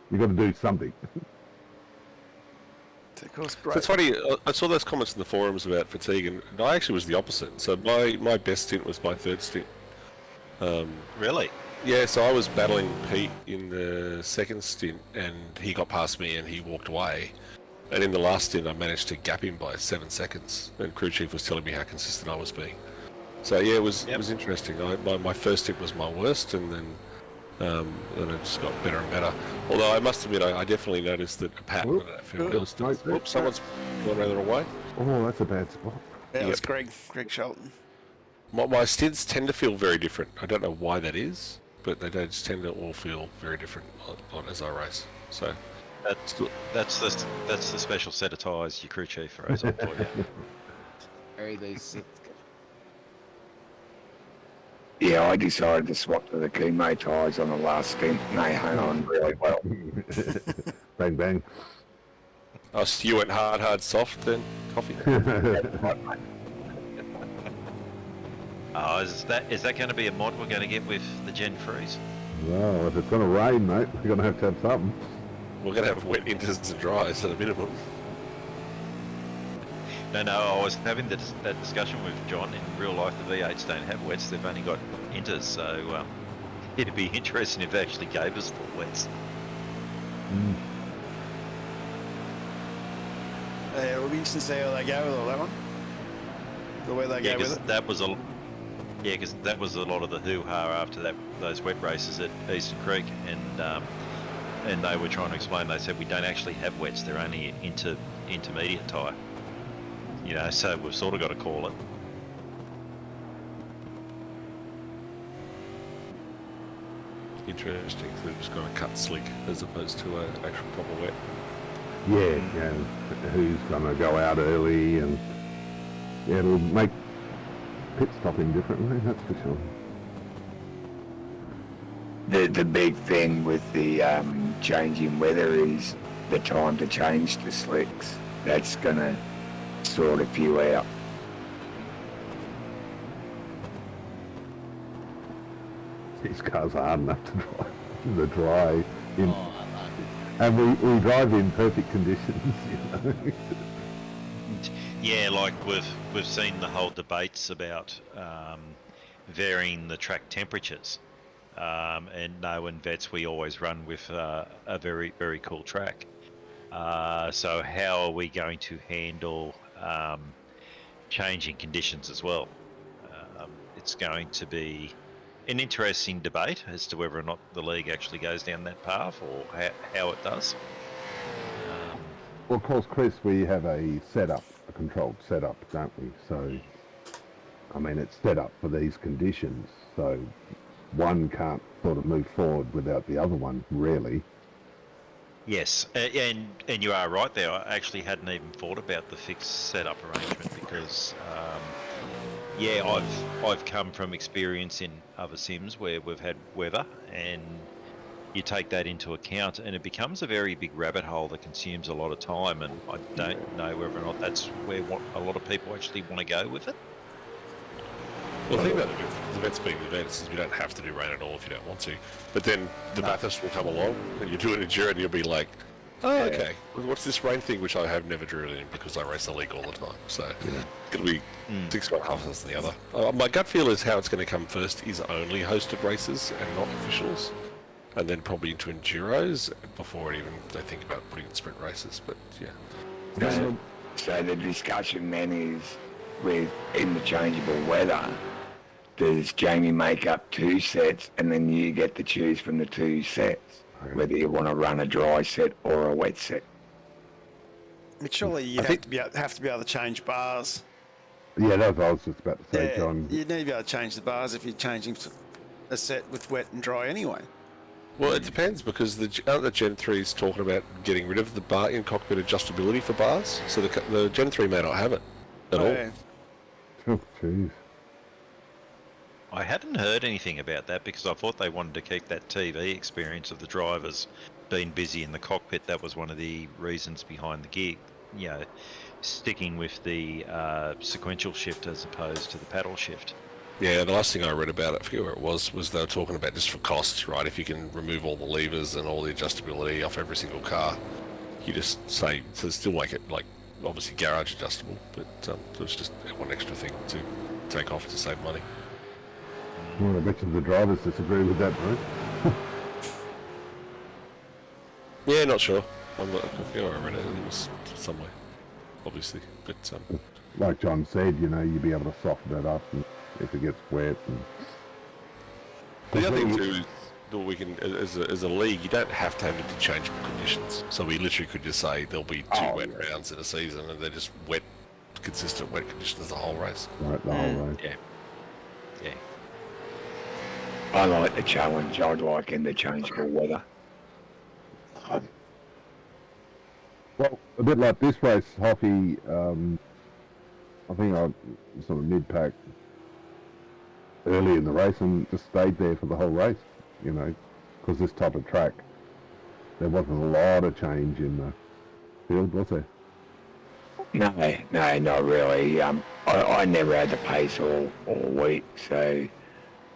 [SPEAKER 10] You've got to do something.
[SPEAKER 2] Of course,
[SPEAKER 5] So
[SPEAKER 2] great.
[SPEAKER 5] it's funny, I saw those comments in the forums about fatigue, and I actually was the opposite. So my best stint was my 3rd stint.
[SPEAKER 9] Really?
[SPEAKER 5] Yeah, so I was battling Pete in the 2nd stint, and he got past me and he walked away. And in the last stint, I managed to gap him by 7 seconds, and crew chief was telling me how consistent I was being. So yeah, it was interesting. My first stint was my worst, and then it just got better and better. Although I must admit, I definitely noticed that a pattern of that few hills. Oops, someone's gone the other way.
[SPEAKER 10] Oh, that's a bad spot.
[SPEAKER 2] Yeah, it's Greg Shelton.
[SPEAKER 5] My stints tend to feel very different. I don't know why that is, but they just tend to all feel very different as I race. So
[SPEAKER 9] That's the special set of tyres your crew chief throws on for you.
[SPEAKER 3] Carry these 6.
[SPEAKER 8] Yeah, I decided to swap to the Kumo tyres on the last stint, and they hung on really well.
[SPEAKER 10] Bang, bang.
[SPEAKER 5] oh, so you went hard, soft, then coffee.
[SPEAKER 9] Oh, is that going to be a mod we're going to get with the Gen 3s?
[SPEAKER 10] Well, if it's going to rain, mate, we're going to have something.
[SPEAKER 5] We're going to have wet inters and dries at a minimum.
[SPEAKER 9] No, I was having that discussion with John. In real life, the V8s don't have wets. They've only got inters, so it'd be interesting if they actually gave us full wets.
[SPEAKER 2] It'll be interesting to see how they go with all that one. The way they go with it.
[SPEAKER 9] That was because that was a lot of the hoo-ha after those wet races at Eastern Creek, and they were trying to explain. They said we don't actually have wets; they're only intermediate tyre. You know, so we've sort of got to call it.
[SPEAKER 5] Interesting. So they've just got a cut slick as opposed to an actual proper wet.
[SPEAKER 10] Yeah, and who's going to go out early, and yeah, it'll make pit stopping differently, that's for sure.
[SPEAKER 8] The big thing with the changing weather is the time to change the slicks. That's going to sort a few out.
[SPEAKER 10] These cars are hard enough to drive in the dry. And we drive in perfect conditions, you know.
[SPEAKER 9] Yeah, like we've seen the whole debates about varying the track temperatures, and in vets we always run with a very, very cool track. So how are we going to handle changing conditions as well? It's going to be an interesting debate as to whether or not the league actually goes down that path, or how it does.
[SPEAKER 10] Well, of course, Chris, we have a controlled setup, don't we? So, I mean, it's set up for these conditions, so one can't sort of move forward without the other one, really.
[SPEAKER 9] Yes, and you are right there. I actually hadn't even thought about the fixed setup arrangement because, I've come from experience in other sims where we've had weather, and you take that into account, and it becomes a very big rabbit hole that consumes a lot of time. And I don't know whether or not that's where a lot of people actually want to go with it.
[SPEAKER 5] Well, the thing about the vets being the vets is you don't have to do rain at all if you don't want to. But then the Bathurst will come along and you do an enduro and you'll be like, oh, okay, what's this rain thing, which I have never driven in because I race the league all the time. So it'll be 6.5 than the other. My gut feel is how it's going to come first is only hosted races and not officials. And then probably into enduros before they think about putting in sprint races. But yeah.
[SPEAKER 8] So the discussion then is with interchangeable weather. Does Jamie make up 2 sets and then you get to choose from the 2 sets, whether you want to run a dry set or a wet set?
[SPEAKER 2] But surely you have to be able to change bars.
[SPEAKER 10] Yeah, that's what I was just about to say, John.
[SPEAKER 2] You need to be able to change the bars if you're changing a set with wet and dry anyway.
[SPEAKER 5] Well, it depends because the Gen 3 is talking about getting rid of the bar in-cockpit adjustability for bars, so the Gen 3 may not have it at all.
[SPEAKER 2] Yeah.
[SPEAKER 10] Oh, jeez.
[SPEAKER 9] I hadn't heard anything about that because I thought they wanted to keep that TV experience of the drivers being busy in the cockpit. That was one of the reasons behind the gig, sticking with the sequential shift as opposed to the paddle shift.
[SPEAKER 5] Yeah, the last thing I read about it, I forget where it was they were talking about just for costs, right? If you can remove all the levers and all the adjustability off every single car, you just say, so still make it like obviously garage adjustable, but it's just one extra thing to take off to save money.
[SPEAKER 10] Well, I bet you the drivers disagree with that, bro.
[SPEAKER 5] Yeah, not sure. I forget where I read it. It was somewhere, obviously, but
[SPEAKER 10] like John said, you'd be able to soften it up and if it gets wet.
[SPEAKER 5] The other thing too is that we can, as a league, you don't have to have interchangeable conditions. So we literally could just say there'll be 2 wet rounds in a season, and they're just consistent wet conditions the whole race.
[SPEAKER 10] Right, the whole race.
[SPEAKER 9] Yeah.
[SPEAKER 8] I like the challenge. I'd like interchangeable weather.
[SPEAKER 10] Well, a bit like this race, Hoffy, I think I sort of mid-pack early in the race and just stayed there for the whole race, because this type of track, there wasn't a lot of change in the field, was there?
[SPEAKER 8] No, not really. I never had the pace all week, so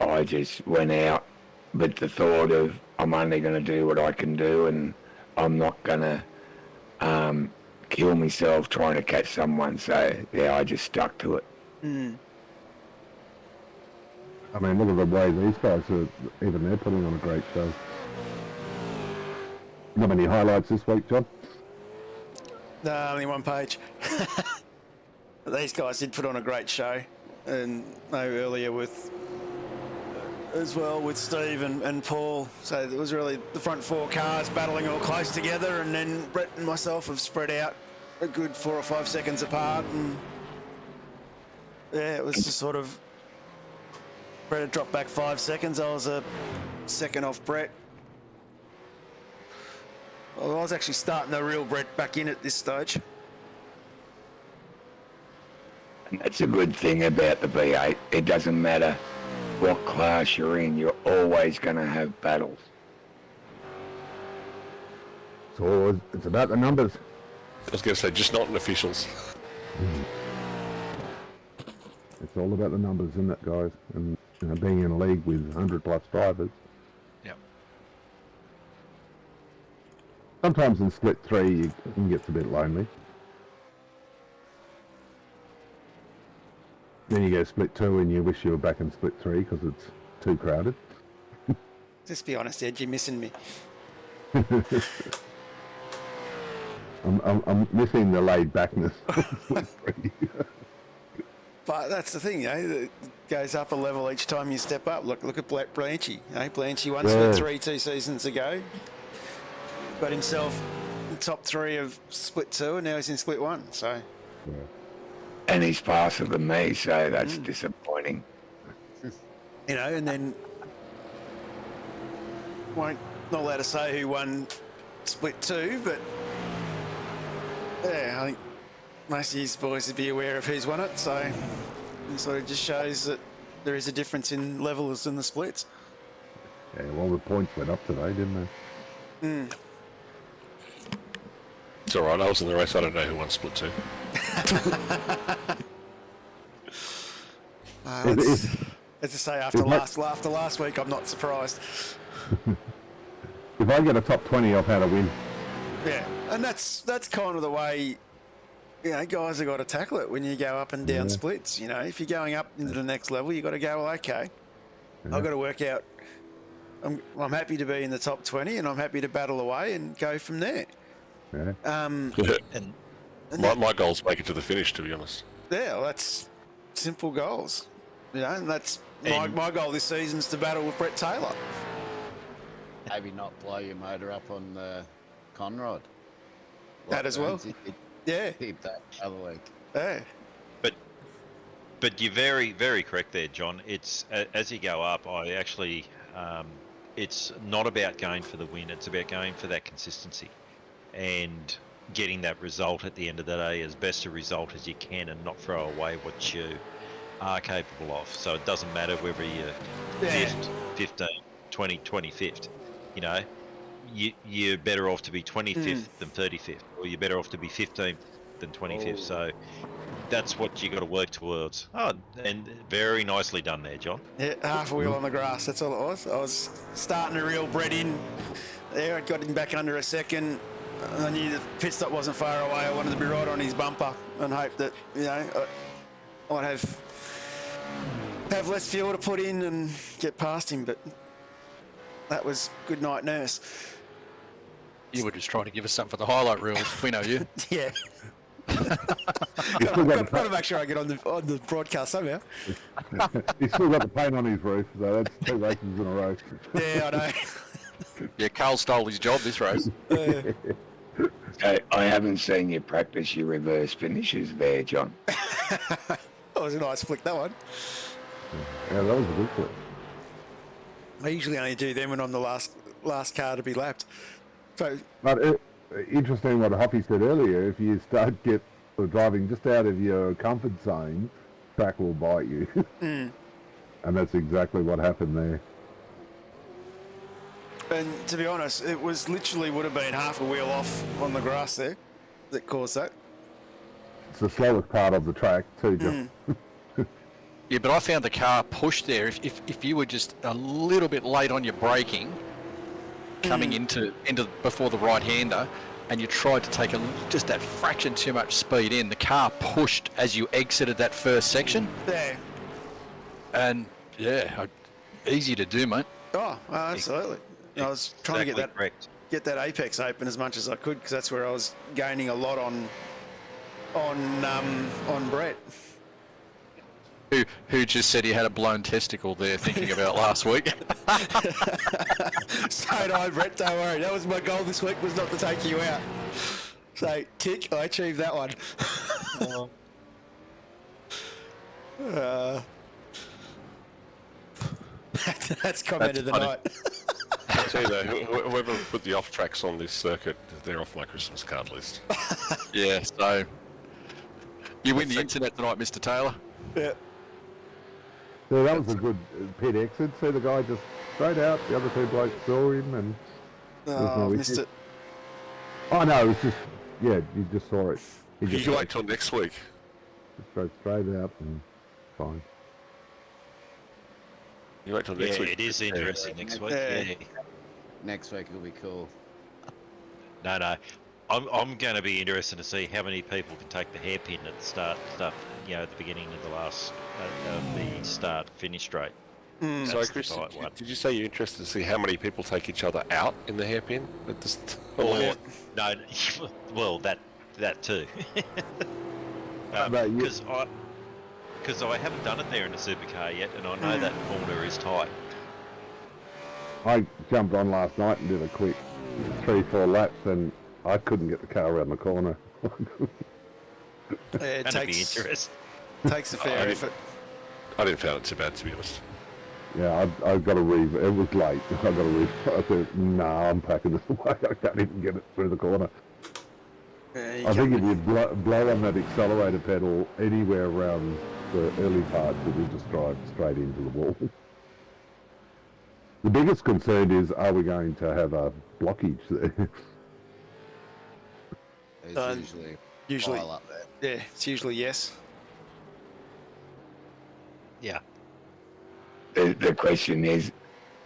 [SPEAKER 8] I just went out with the thought of I'm only going to do what I can do, and I'm not going to kill myself trying to catch someone. So yeah, I just stuck to it.
[SPEAKER 2] Mm.
[SPEAKER 10] I mean, look at the way these guys are, even they're putting on a great show. Got any highlights this week, John?
[SPEAKER 2] No, only one page. But these guys did put on a great show, and earlier with as well with Steve and Paul. So it was really the front four cars battling all close together, and then Brett and myself have spread out a good 4 or 5 seconds apart, and yeah, it was just sort of Brett had dropped back 5 seconds. I was a second off Brett. Well, I was actually starting the real Brett back in at this stage.
[SPEAKER 8] And that's a good thing about the V8. It doesn't matter what class you're in, you're always going to have battles.
[SPEAKER 10] So it's about the numbers.
[SPEAKER 5] I was going to say, just not in officials.
[SPEAKER 10] It's all about the numbers, isn't it, guys? And being in a league with 100+ drivers.
[SPEAKER 6] Yep.
[SPEAKER 10] Sometimes in split 3 it gets a bit lonely. Then you go split 2 and you wish you were back in split 3 because it's too crowded.
[SPEAKER 2] Just be honest, Ed, you're missing me.
[SPEAKER 10] I'm missing the laid backness.
[SPEAKER 2] But that's the thing, it goes up a level each time you step up. Look at Blanchy. Blanchy won split 3 2 seasons ago. Got himself in top 3 of split 2, and now he's in split 1. So.
[SPEAKER 10] Yeah.
[SPEAKER 8] And he's faster than me, so that's disappointing.
[SPEAKER 2] And then not allowed to say who won split 2, but yeah, I think most of these boys would be aware of who's won it. So it sort of just shows that there is a difference in levels in the splits.
[SPEAKER 10] Yeah, well, the points went up today, didn't they?
[SPEAKER 2] Mm.
[SPEAKER 5] It's alright, I was in the race, I don't know who won split 2.
[SPEAKER 2] As I say, after last week, I'm not surprised.
[SPEAKER 10] If I get a top 20, I've had a win.
[SPEAKER 2] Yeah, and that's kind of the way guys have got to tackle it when you go up and down splits. If you're going up into the next level, you've got to go, well, okay, I've got to work out. I'm happy to be in the top 20, and I'm happy to battle away and go from there.
[SPEAKER 10] Yeah.
[SPEAKER 5] And my goal's make it to the finish, to be honest.
[SPEAKER 2] Yeah, well, that's simple goals. And that's my goal this season is to battle with Brett Taylor.
[SPEAKER 3] Maybe not blow your motor up on the Conrod.
[SPEAKER 2] That as well. Yeah.
[SPEAKER 3] Keep that other week.
[SPEAKER 2] Yeah.
[SPEAKER 9] But you're very, very correct there, John. It's as you go up, I actually, it's not about going for the win. It's about going for that consistency and getting that result at the end of the day, as best a result as you can, and not throw away what you are capable of. So it doesn't matter whether you're 5th, 15th, 20, 25th. You're better off to be 25th than 35th, or you're better off to be 15th than 25th. So that's what you got to work towards. Oh, and very nicely done there, John.
[SPEAKER 2] Yeah, half a wheel on the grass. That's all it was. I was starting to reel Brett in there. I got him back under a second. I knew the pit stop wasn't far away. I wanted to be right on his bumper and hope that I'd have less fuel to put in and get past him. But that was good night, nurse.
[SPEAKER 6] You were just trying to give us something for the highlight reels. We know you.
[SPEAKER 2] Yeah. got to make sure I get on the broadcast somehow.
[SPEAKER 10] He's still got the paint on his roof, so that's 2 races in a row.
[SPEAKER 2] Yeah, I know.
[SPEAKER 6] Yeah, Carl stole his job this race.
[SPEAKER 8] I haven't seen you practice your reverse finishes there, John.
[SPEAKER 2] That was a nice flick, that one.
[SPEAKER 10] Yeah, that was a good flick.
[SPEAKER 2] I usually only do them when I'm the last car to be lapped. So,
[SPEAKER 10] but interesting what Huffy said earlier. If you start driving just out of your comfort zone, track will bite you. And that's exactly what happened there.
[SPEAKER 2] And to be honest, it was literally would have been half a wheel off on the grass there that caused that.
[SPEAKER 10] It's the slowest part of the track too, John.
[SPEAKER 6] Yeah, but I found the car pushed there. If you were just a little bit late on your braking, coming into before the right-hander, and you tried to take just that fraction too much speed in, the car pushed as you exited that first section.
[SPEAKER 2] Yeah.
[SPEAKER 6] And yeah, easy to do, mate.
[SPEAKER 2] Oh, absolutely. I was trying to
[SPEAKER 9] correct.
[SPEAKER 2] get that apex open as much as I could because that's where I was gaining a lot on Brett.
[SPEAKER 6] Who just said he had a blown testicle there thinking about last week.
[SPEAKER 2] So did I, Brett, don't worry. That was my goal this week, was not to take you out. So, tick, I achieved that one. That's comment of the
[SPEAKER 5] funny.
[SPEAKER 2] night.
[SPEAKER 5] I tell you though, whoever put the off tracks on this circuit, they're off my Christmas card list.
[SPEAKER 6] Yeah, so you win the internet tonight, Mr. Taylor.
[SPEAKER 2] Yeah.
[SPEAKER 10] Yeah, that was a good pit exit. See the guy just straight out. The other two blokes saw him, and
[SPEAKER 2] Oh, I missed it.
[SPEAKER 10] oh no, it was just you just saw it. He just
[SPEAKER 5] You wait till next week.
[SPEAKER 10] straight out and fine.
[SPEAKER 5] You wait till
[SPEAKER 9] Yeah,
[SPEAKER 5] next week.
[SPEAKER 9] it is interesting next week.
[SPEAKER 2] Yeah.
[SPEAKER 9] Yeah.
[SPEAKER 3] Next week will be cool.
[SPEAKER 9] No. I'm going to be interested to see how many people can take the hairpin at the start, at the beginning of the last, the start-finish straight.
[SPEAKER 2] Mm.
[SPEAKER 5] So,
[SPEAKER 9] That's the
[SPEAKER 5] Chris,
[SPEAKER 9] tight one.
[SPEAKER 5] did you say you're interested to see how many people take each other out in the hairpin?
[SPEAKER 9] Or, no, well, that too.
[SPEAKER 10] But you-
[SPEAKER 9] Because I haven't done it there in a supercar yet, and I know that corner is tight.
[SPEAKER 10] I jumped on last night and did a quick 3-4 laps, and I couldn't get the car around the corner.
[SPEAKER 2] It
[SPEAKER 9] That'd be
[SPEAKER 2] takes
[SPEAKER 9] interesting.
[SPEAKER 2] a fair effort.
[SPEAKER 5] I didn't find it too bad, to be honest.
[SPEAKER 10] Yeah, I got to it was late. I got to I said, nah, I'm packing this away. I can't even get it through the corner.
[SPEAKER 2] Yeah,
[SPEAKER 10] I think if you blow on that accelerator pedal anywhere around the early parts, it will just drive straight into the wall. The biggest concern is, are we going to have a blockage there?
[SPEAKER 3] There's
[SPEAKER 2] usually,
[SPEAKER 3] pile up there.
[SPEAKER 2] yeah, it's usually yes.
[SPEAKER 9] Yeah.
[SPEAKER 8] The question is,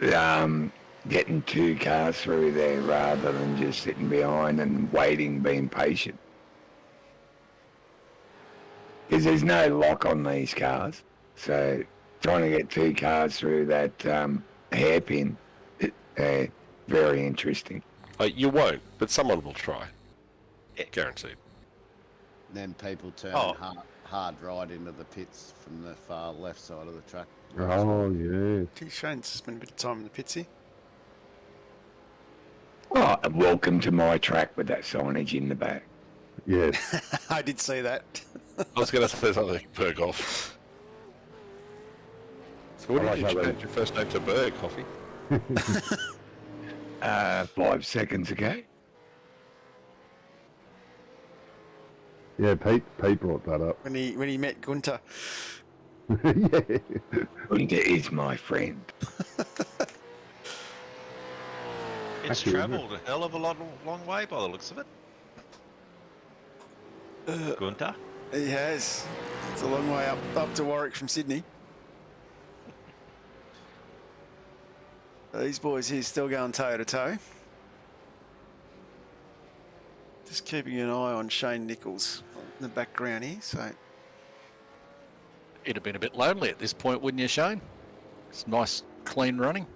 [SPEAKER 8] getting two cars through there rather than just sitting behind and waiting, being patient. Because there's no lock on these cars, so trying to get two cars through that hairpin, very interesting.
[SPEAKER 5] You won't, but someone will try. Guaranteed.
[SPEAKER 3] Then people turn hard right into the pits from the far left side of the track.
[SPEAKER 10] Oh, yeah.
[SPEAKER 2] Geez, Shane's spent a bit of time in the pitsy.
[SPEAKER 8] Oh, and welcome to my track with that signage in the back.
[SPEAKER 10] Yes.
[SPEAKER 2] I did see that.
[SPEAKER 5] I was going to say something, Berg off. So what
[SPEAKER 10] I
[SPEAKER 5] did
[SPEAKER 10] like
[SPEAKER 5] you
[SPEAKER 10] how
[SPEAKER 5] change your first name to Berg, Coffee?
[SPEAKER 8] 5 seconds ago.
[SPEAKER 10] Yeah, Pete brought that up.
[SPEAKER 2] when he met Gunter.
[SPEAKER 10] Yeah.
[SPEAKER 8] Gunter is my friend.
[SPEAKER 9] It's
[SPEAKER 10] Actually,
[SPEAKER 9] travelled a hell of a long way by the looks of it. Gunter?
[SPEAKER 2] He has. It's a long way up to Warwick from Sydney. These boys here still going toe to toe. Just keeping an eye on Shane Nichols in the background here. So
[SPEAKER 6] It'd have been a bit lonely at this point, wouldn't you, Shane? It's nice, clean running.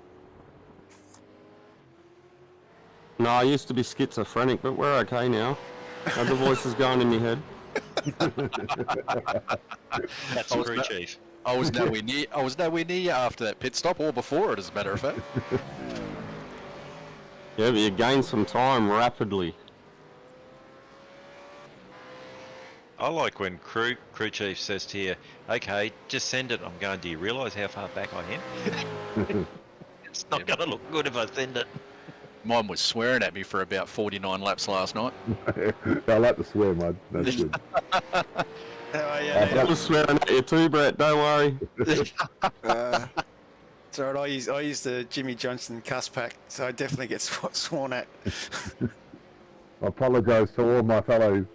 [SPEAKER 7] No, I used to be schizophrenic, but we're okay now. Had the voices going in your head.
[SPEAKER 9] That's the crew chief.
[SPEAKER 6] I was nowhere near you after that pit stop, or before it, as a matter of fact.
[SPEAKER 7] Yeah, but you gained some time rapidly.
[SPEAKER 9] I like when crew chief says to you, "Okay, just send it." I'm going, "Do you realise how far back I am?" It's not going to look good if I send it.
[SPEAKER 6] Mine was swearing at me for about 49 laps last night.
[SPEAKER 10] I like to swear, mud. That's good.
[SPEAKER 2] how are you?
[SPEAKER 7] I was swearing at you too, Brett. Don't worry.
[SPEAKER 2] It's all right. I use the Jimmy Johnson cuss pack, so I definitely get sworn at.
[SPEAKER 10] I apologise to all my fellow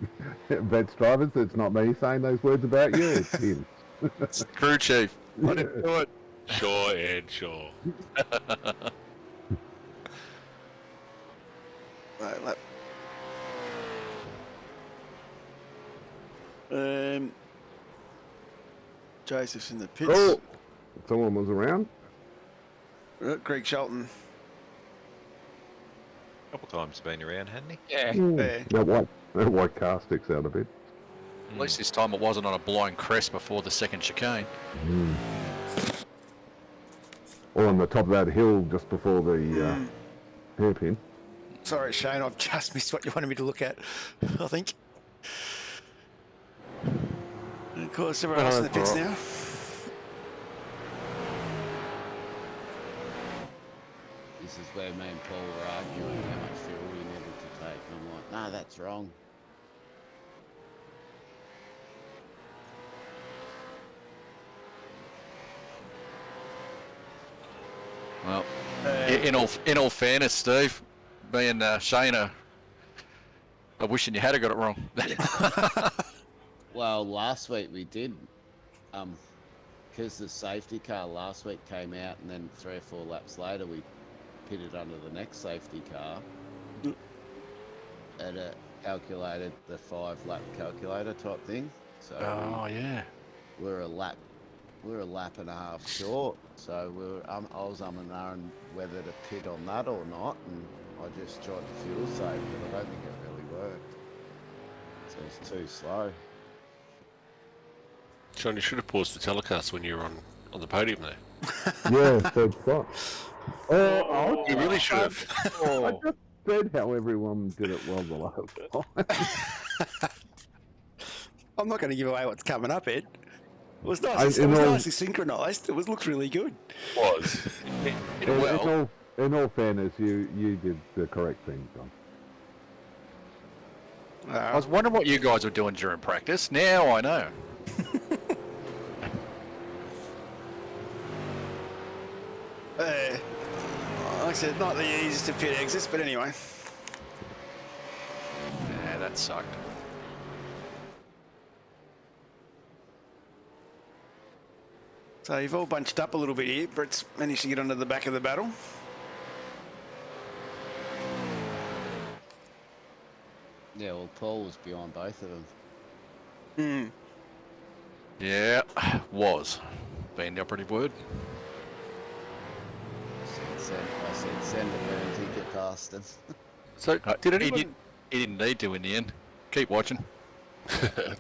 [SPEAKER 10] vets drivers. It's not me saying those words about you. It's him.
[SPEAKER 6] It's the crew chief. I didn't do it.
[SPEAKER 5] Sure, Ed, sure.
[SPEAKER 2] Right, Joseph's in the pits.
[SPEAKER 10] Oh, someone was around.
[SPEAKER 2] Greg Shelton.
[SPEAKER 9] A couple times been around, hadn't he?
[SPEAKER 6] Yeah.
[SPEAKER 2] Yeah.
[SPEAKER 10] That white car sticks out a bit.
[SPEAKER 6] At least this time it wasn't on a blind crest before the second chicane.
[SPEAKER 10] Or on the top of that hill just before the hairpin.
[SPEAKER 2] Sorry, Shane, I've just missed what you wanted me to look at, I think. And of course, everyone else in the pits now.
[SPEAKER 3] This is where me and Paul were arguing how much fuel we needed to take. And I'm like, nah, that's wrong.
[SPEAKER 6] Well, in all fairness, Steve, me and Shane are wishing you had got it wrong.
[SPEAKER 3] Well, last week we did, because the safety car last week came out, and then 3 or 4 laps later we pitted under the next safety car, and it calculated the 5-lap calculator type thing. So
[SPEAKER 6] yeah,
[SPEAKER 3] we're a lap and a half short. So I was and ahhing whether to pit on that or not, and I just tried to fuel save, but I don't think it really worked. So it's too slow.
[SPEAKER 5] Sean, you should have paused the telecast when you were on the podium there.
[SPEAKER 10] Yeah, third spot. Oh,
[SPEAKER 5] You really should have.
[SPEAKER 10] I just said how everyone did it well the last time.
[SPEAKER 2] I'm not going to give away what's coming up, Ed. It was nice. It was nicely synchronised. Looked really good.
[SPEAKER 5] It was.
[SPEAKER 10] In all fairness, you did the correct thing, John.
[SPEAKER 6] I was wondering what you guys were doing during practice. Now I know.
[SPEAKER 2] Like I said, not the easiest of pit exits, but anyway.
[SPEAKER 6] Yeah, that sucked.
[SPEAKER 2] So you've all bunched up a little bit here. Brett's managed to get onto the back of the battle.
[SPEAKER 3] Yeah, well, Paul was behind both of them.
[SPEAKER 6] Yeah, was being the operative word.
[SPEAKER 3] I said, send it there until you get past them.
[SPEAKER 5] So, did anyone...
[SPEAKER 6] He didn't need to in the end. Keep watching.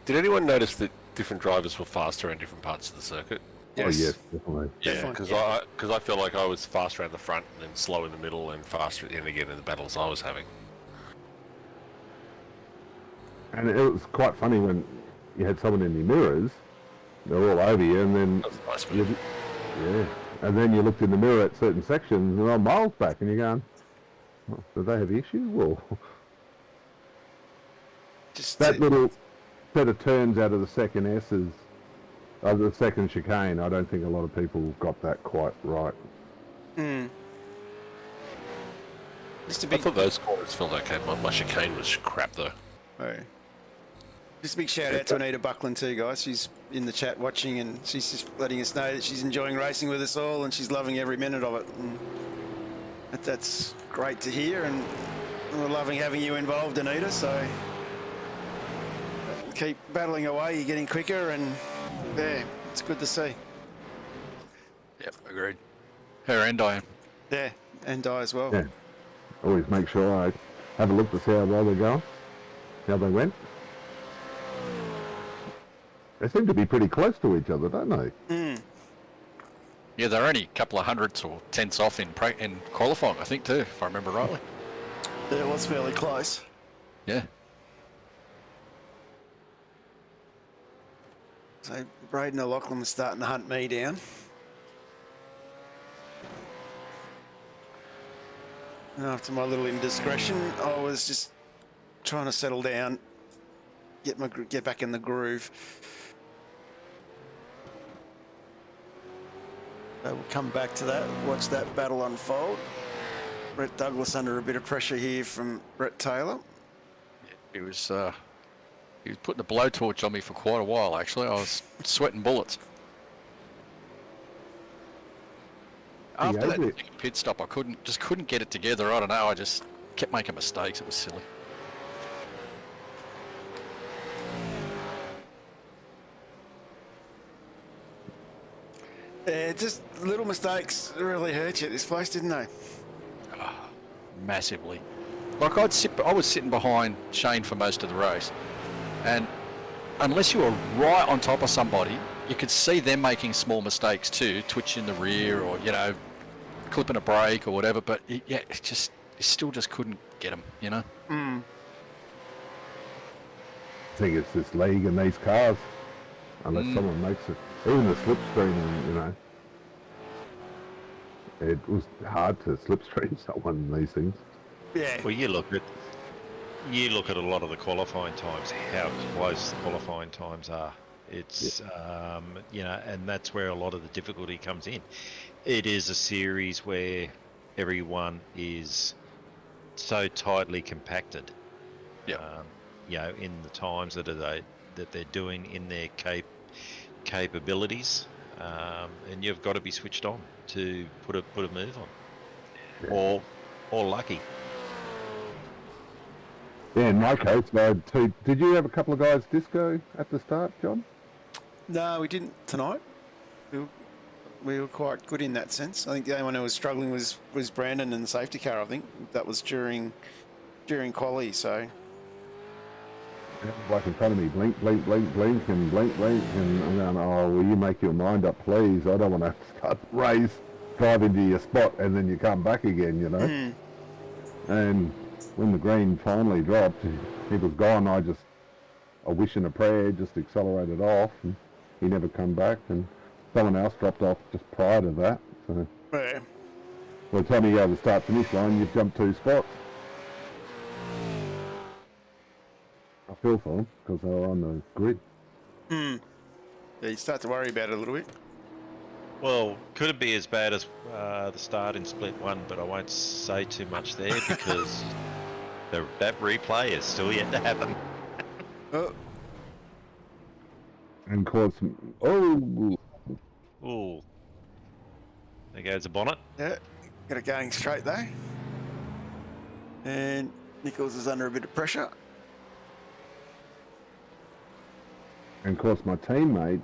[SPEAKER 5] Did anyone notice that different drivers were faster in different parts of the circuit?
[SPEAKER 10] Yes. Oh, yes, definitely.
[SPEAKER 5] Yeah, because I feel like I was faster around the front and then slow in the middle and faster at the end again in the battles I was having.
[SPEAKER 10] And it was quite funny when you had someone in your mirrors, they're all over you, and then and then you looked in the mirror at certain sections and they're miles back, and you're going, oh, do they have issues? Or
[SPEAKER 2] Just
[SPEAKER 10] that little set of turns out of the second S's, the second chicane, I don't think a lot of people got that quite right.
[SPEAKER 2] Just a
[SPEAKER 5] I
[SPEAKER 2] big,
[SPEAKER 5] thought those corners felt okay. My chicane was crap though.
[SPEAKER 2] just a big shout out to Anita Buckland too, guys. She's in the chat watching, and she's just letting us know that she's enjoying racing with us all, and she's loving every minute of it. And that's great to hear, and we're loving having you involved, Anita. So keep battling away. You're getting quicker, and it's good to see.
[SPEAKER 6] Yep, agreed. Her and I.
[SPEAKER 2] Yeah, and Di as well.
[SPEAKER 10] Yeah. Always make sure I have a look to see how well they're going, how they went. They seem to be pretty close to each other, don't they?
[SPEAKER 6] Yeah, they're only a couple of hundredths or tenths off in qualifying, I think, too, if I remember rightly.
[SPEAKER 2] Yeah, it was fairly close.
[SPEAKER 6] Yeah.
[SPEAKER 2] So Braden O'Loughlin was starting to hunt me down. And after my little indiscretion, I was just trying to settle down, get back in the groove. So we'll come back to that, watch that battle unfold. Brett Douglas under a bit of pressure here from Brett Taylor.
[SPEAKER 6] He was putting a blowtorch on me for quite a while, actually. I was sweating bullets. After that pit stop, I couldn't get it together. I don't know. I just kept making mistakes. It was silly.
[SPEAKER 2] Yeah, just little mistakes really hurt you at this place, didn't they?
[SPEAKER 6] Massively. Like I was sitting behind Shane for most of the race, and unless you were right on top of somebody, you could see them making small mistakes too, twitching the rear or clipping a brake or whatever. But you still just couldn't get them,
[SPEAKER 2] Mm.
[SPEAKER 10] I think it's this league and these cars. Unless someone makes it, even the slipstream, it was hard to slipstream someone in these things.
[SPEAKER 2] Yeah.
[SPEAKER 9] Well, you look at a lot of the qualifying times, how close the qualifying times are. It's and that's where a lot of the difficulty comes in. It is a series where everyone is so tightly compacted. In the times that they're doing in their capabilities, and you've got to be switched on to put a move on, or lucky.
[SPEAKER 10] Yeah, in my case, I had two. Did you have a couple of guys disco at the start, John?
[SPEAKER 2] No, we didn't tonight. We were quite good in that sense. I think the only one who was struggling was Brandon in the safety car. I think that was during quali. So.
[SPEAKER 10] Like in front of me, blink, blink, blink, blink, and blink, blink, and I'm going, oh, will you make your mind up, please? I don't want to have to start the race, drive into your spot, and then you come back again, And when the green finally dropped, he was gone. I a wish and a prayer, just accelerated off, and he never come back, and someone else dropped off just prior to that. So
[SPEAKER 2] Yeah.
[SPEAKER 10] by the time you go to the start-finish line, you've jumped 2 spots. I feel for them because they were on the grid.
[SPEAKER 2] Yeah, you start to worry about it a little bit.
[SPEAKER 9] Well, could it be as bad as the start in split 1? But I won't say too much there because that replay is still yet to happen.
[SPEAKER 10] And cause
[SPEAKER 9] Ooh, there goes the bonnet.
[SPEAKER 2] Yeah, got it going straight though. And Nichols is under a bit of pressure.
[SPEAKER 10] And of course, my teammate,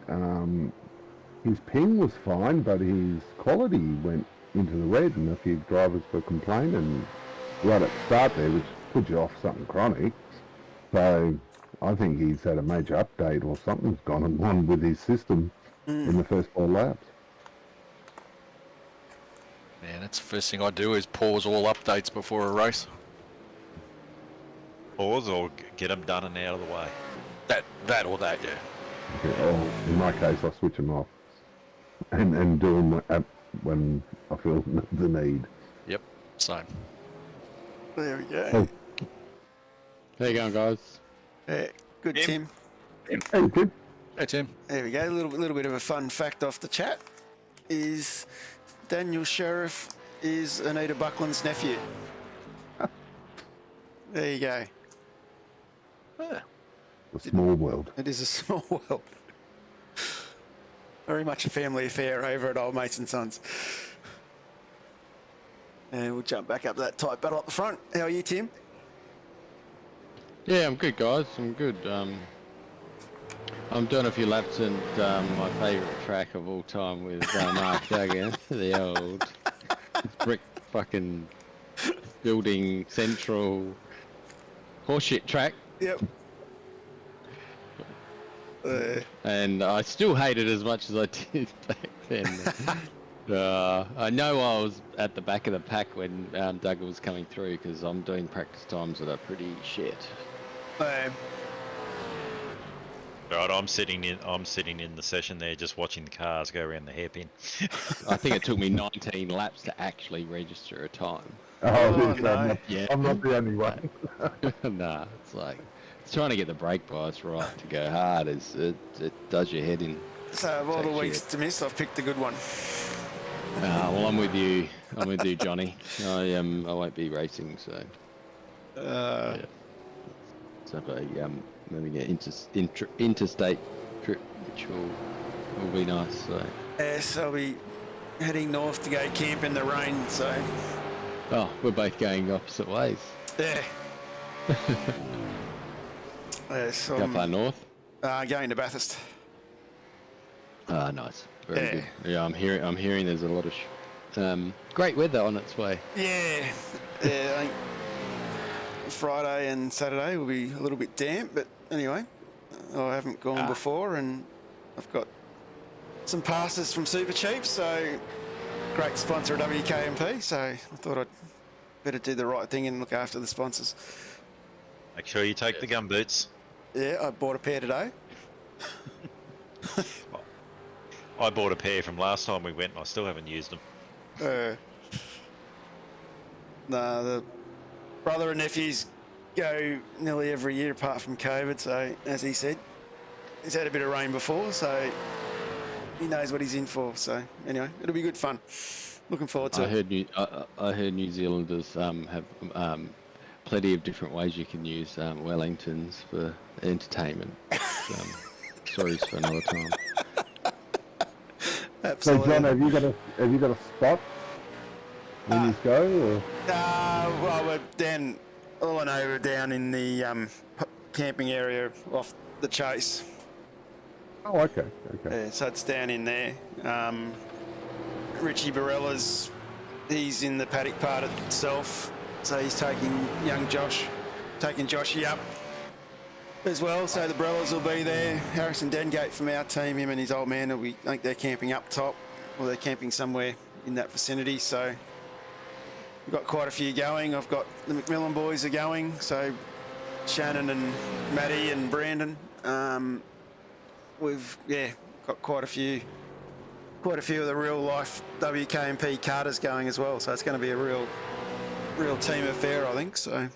[SPEAKER 10] his ping was fine, but his quality went into the red, and a few drivers were complaining right at the start there, which put you off something chronic. So I think he's had a major update or something's gone on with his system in the first 4 laps.
[SPEAKER 6] Man, that's the first thing I do is pause all updates before a race.
[SPEAKER 9] Pause or get them done and out of the way.
[SPEAKER 6] That or that, yeah.
[SPEAKER 10] Or in my case, I switch them off and do them when I feel the need.
[SPEAKER 6] Yep, same.
[SPEAKER 2] There we go.
[SPEAKER 10] Oh.
[SPEAKER 7] How you going, guys?
[SPEAKER 2] Good, Tim.
[SPEAKER 10] Hey, good.
[SPEAKER 6] Hey, Tim.
[SPEAKER 2] There we go. A little bit of a fun fact off the chat is Daniel Sheriff is Anita Buckland's nephew. There you go.
[SPEAKER 6] Yeah.
[SPEAKER 10] A small world.
[SPEAKER 2] It is a small world. Very much a family affair over at Old Mates and Sons. And we'll jump back up to that tight battle up the front. How are you, Tim?
[SPEAKER 7] Yeah, I'm good, guys. I'm good. I'm doing a few laps in my favourite track of all time with Mark Duggan, the old brick fucking building central horseshit track.
[SPEAKER 2] Yep.
[SPEAKER 7] And I still hate it as much as I did back then. I know I was at the back of the pack when Doug was coming through because I'm doing practice times that are pretty shit.
[SPEAKER 9] Right, I'm sitting in the session there, just watching the cars go around the hairpin.
[SPEAKER 7] I think it took me 19 laps to actually register a time.
[SPEAKER 10] Oh,
[SPEAKER 2] no.
[SPEAKER 10] I'm not the only one.
[SPEAKER 7] Nah, it's trying to get the brake bias right to go hard. It does your head in.
[SPEAKER 2] So of all the weeks to miss, I've picked a good one.
[SPEAKER 7] Well, I'm with you. I'm with you, Johnny. I won't be racing, so. Yeah. So maybe an interstate trip, which will be nice. So.
[SPEAKER 2] Yes, I'll be heading north to go camp in the rain. So.
[SPEAKER 7] Oh, we're both going opposite ways.
[SPEAKER 2] Yeah. Yes.
[SPEAKER 7] How far north?
[SPEAKER 2] Going to Bathurst.
[SPEAKER 7] Ah, nice. very good. Yeah, I'm hearing there's a lot of great weather on its way.
[SPEAKER 2] Yeah, I think Friday and Saturday will be a little bit damp, but anyway, I haven't gone before, and I've got some passes from Super Cheap, so great sponsor of WK&P, so I thought I'd better do the right thing and look after the sponsors.
[SPEAKER 9] Make sure you take the gum boots.
[SPEAKER 2] Yeah, I bought a pair today.
[SPEAKER 9] I bought a pair from last time we went and I still haven't used them.
[SPEAKER 2] No, the brother and nephews go nearly every year apart from COVID, so as he said, he's had a bit of rain before, so he knows what he's in for. So anyway, it'll be good fun. Looking forward to it.
[SPEAKER 7] I heard New Zealanders have plenty of different ways you can use Wellingtons for entertainment. Stories for another time.
[SPEAKER 2] Absolutely.
[SPEAKER 10] So John, have you got a spot when you go? Or?
[SPEAKER 2] Well, we're down. All I know, we're down in the camping area off the Chase.
[SPEAKER 10] Oh, okay.
[SPEAKER 2] Yeah, so it's down in there. Richie Barella's, he's in the paddock part itself, so he's taking Joshy up as well. So the Barellas will be there. Harrison Dengate from our team, him and his old man, I think they're camping up top, or they're camping somewhere in that vicinity. So we've got quite a few going. I've got the McMillan boys are going, so Shannon and Matty and Brandon. We've got quite a few of the real life WK&P carters going as well. So it's going to be a real team affair, I think. So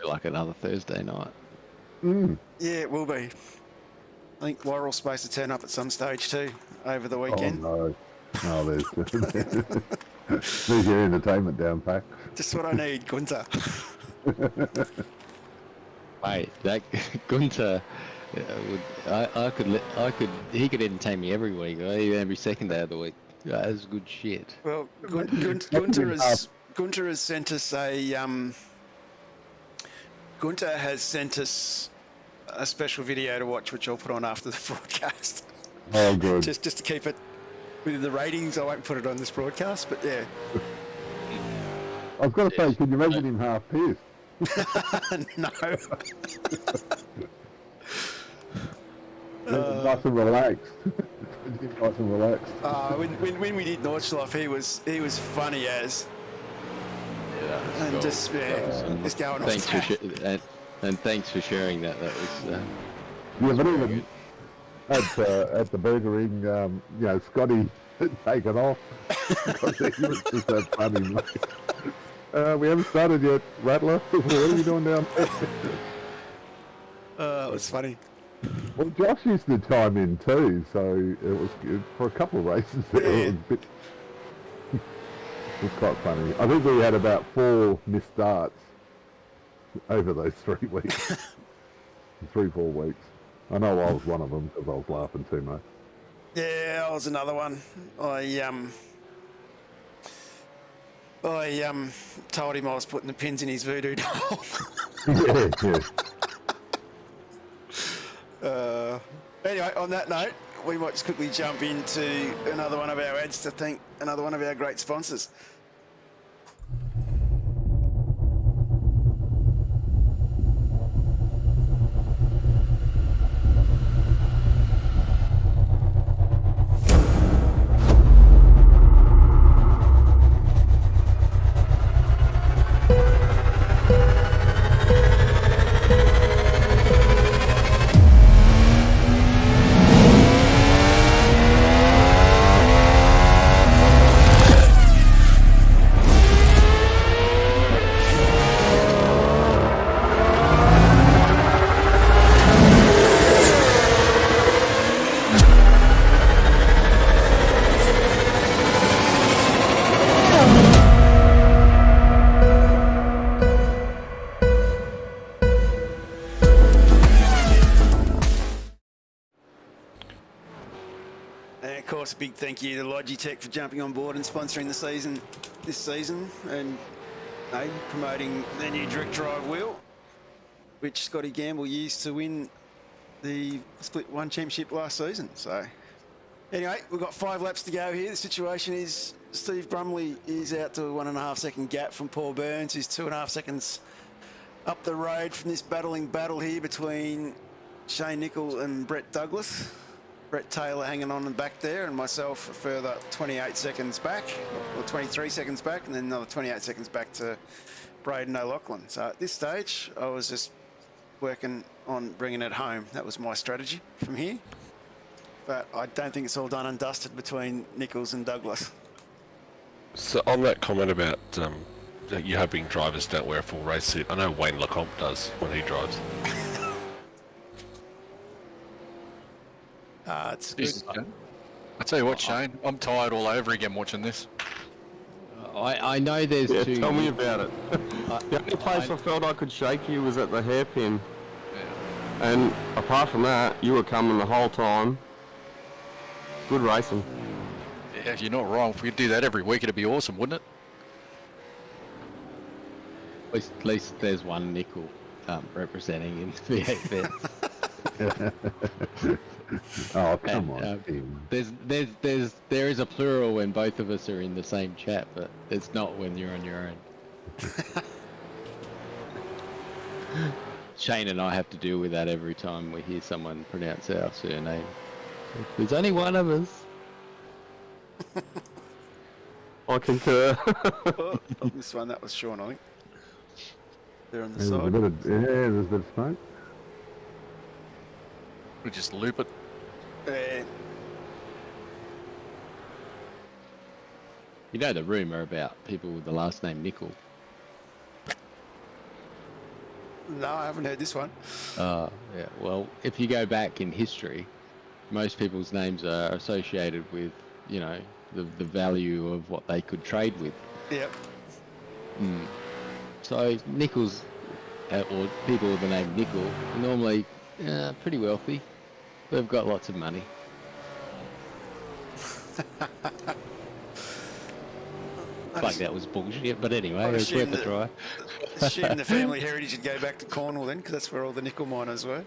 [SPEAKER 7] Like another Thursday night.
[SPEAKER 2] yeah, it will be. I think Worrell's supposed to turn up at some stage too over the weekend.
[SPEAKER 10] Oh no, there's your entertainment down pat.
[SPEAKER 2] Just what I need, Gunter.
[SPEAKER 7] Mate, that Gunter, he could entertain me every week, every second day of the week. That's good shit.
[SPEAKER 2] Well, Gunter has sent us Gunter has sent us a special video to watch, which I'll put on after the broadcast.
[SPEAKER 10] Oh, good.
[SPEAKER 2] just to keep it within the ratings. I won't put it on this broadcast, but yeah.
[SPEAKER 10] I was going to say, could you imagine him half pissed?
[SPEAKER 2] No.
[SPEAKER 10] Nice and relaxed. Nice and relaxed.
[SPEAKER 2] When we did Nordschloss, he was funny as.
[SPEAKER 7] Yeah,
[SPEAKER 2] and
[SPEAKER 7] cool.
[SPEAKER 2] just going
[SPEAKER 7] thanks
[SPEAKER 2] off
[SPEAKER 7] for and thanks for sharing that. That was
[SPEAKER 10] but even at the Burger Inn, Scotty had taken off because he was just that funny. Mate. We haven't started yet, Rattler. What are you doing down there?
[SPEAKER 2] It was funny.
[SPEAKER 10] Well, Josh used to chime in too, so it was good for a couple of races there.
[SPEAKER 2] Yeah.
[SPEAKER 10] It was quite funny. I think we had about 4 missed starts over those 3 weeks. 3-4 weeks. I know I was one of them because I was laughing too much.
[SPEAKER 2] Yeah, I was another one. I told him I was putting the pins in his voodoo doll.
[SPEAKER 10] Yeah.
[SPEAKER 2] Anyway, on that note, we might just quickly jump into another one of our ads to thank another one of our great sponsors. And of course, a big thank you to Logitech for jumping on board and sponsoring this season, and promoting their new direct drive wheel, which Scotty Gamble used to win the Split 1 championship last season. So anyway, we've got 5 laps to go here. The situation is Steve Brumley is out to a 1.5 second gap from Paul Burns. He's 2.5 seconds up the road from this battling battle here between Shane Nicol and Brett Douglas. Brett Taylor hanging on the back there, and myself a further 28 seconds back, or 23 seconds back, and then another 28 seconds back to Braden O'Loughlin. So at this stage, I was just working on bringing it home. That was my strategy from here. But I don't think it's all done and dusted between Nichols and Douglas.
[SPEAKER 5] So on that comment about that you're hoping drivers don't wear a full race suit, I know Wayne Lecomte does when he drives.
[SPEAKER 2] It's good.
[SPEAKER 6] I tell you what, Shane, I'm tired all over again watching this.
[SPEAKER 7] I know there's two.
[SPEAKER 11] Tell me about it. The only place I felt I could shake you was at the hairpin.
[SPEAKER 6] Yeah.
[SPEAKER 11] And apart from that, you were coming the whole time. Good racing.
[SPEAKER 6] Yeah, you're not wrong. If we could do that every week, it'd be awesome, wouldn't it?
[SPEAKER 7] At least there's one nickel representing in the V8 bets.
[SPEAKER 10] Oh, come on, Tim.
[SPEAKER 7] There is a plural when both of us are in the same chat, but it's not when you're on your own. Shane and I have to deal with that every time we hear someone pronounce our surname. There's only one of us.
[SPEAKER 11] I concur.
[SPEAKER 2] Oh, this one, that was Sean, I think. They're on the
[SPEAKER 10] There's a
[SPEAKER 2] side.
[SPEAKER 10] bit of, there's a bit of smoke.
[SPEAKER 6] We just loop it.
[SPEAKER 7] You know the rumour about people with the last name Nicol?
[SPEAKER 2] No, I haven't heard this one.
[SPEAKER 7] Yeah. Well, if you go back in history, most people's names are associated with, you know, the value of what they could trade with.
[SPEAKER 2] Yep.
[SPEAKER 7] So Nichols, or people with the name Nicol, are normally pretty wealthy. They've got lots of money. Like that was bullshit, but anyway, it was worth a try.
[SPEAKER 2] Assuming the family heritage would go back to Cornwall then, because that's where all the nickel miners were.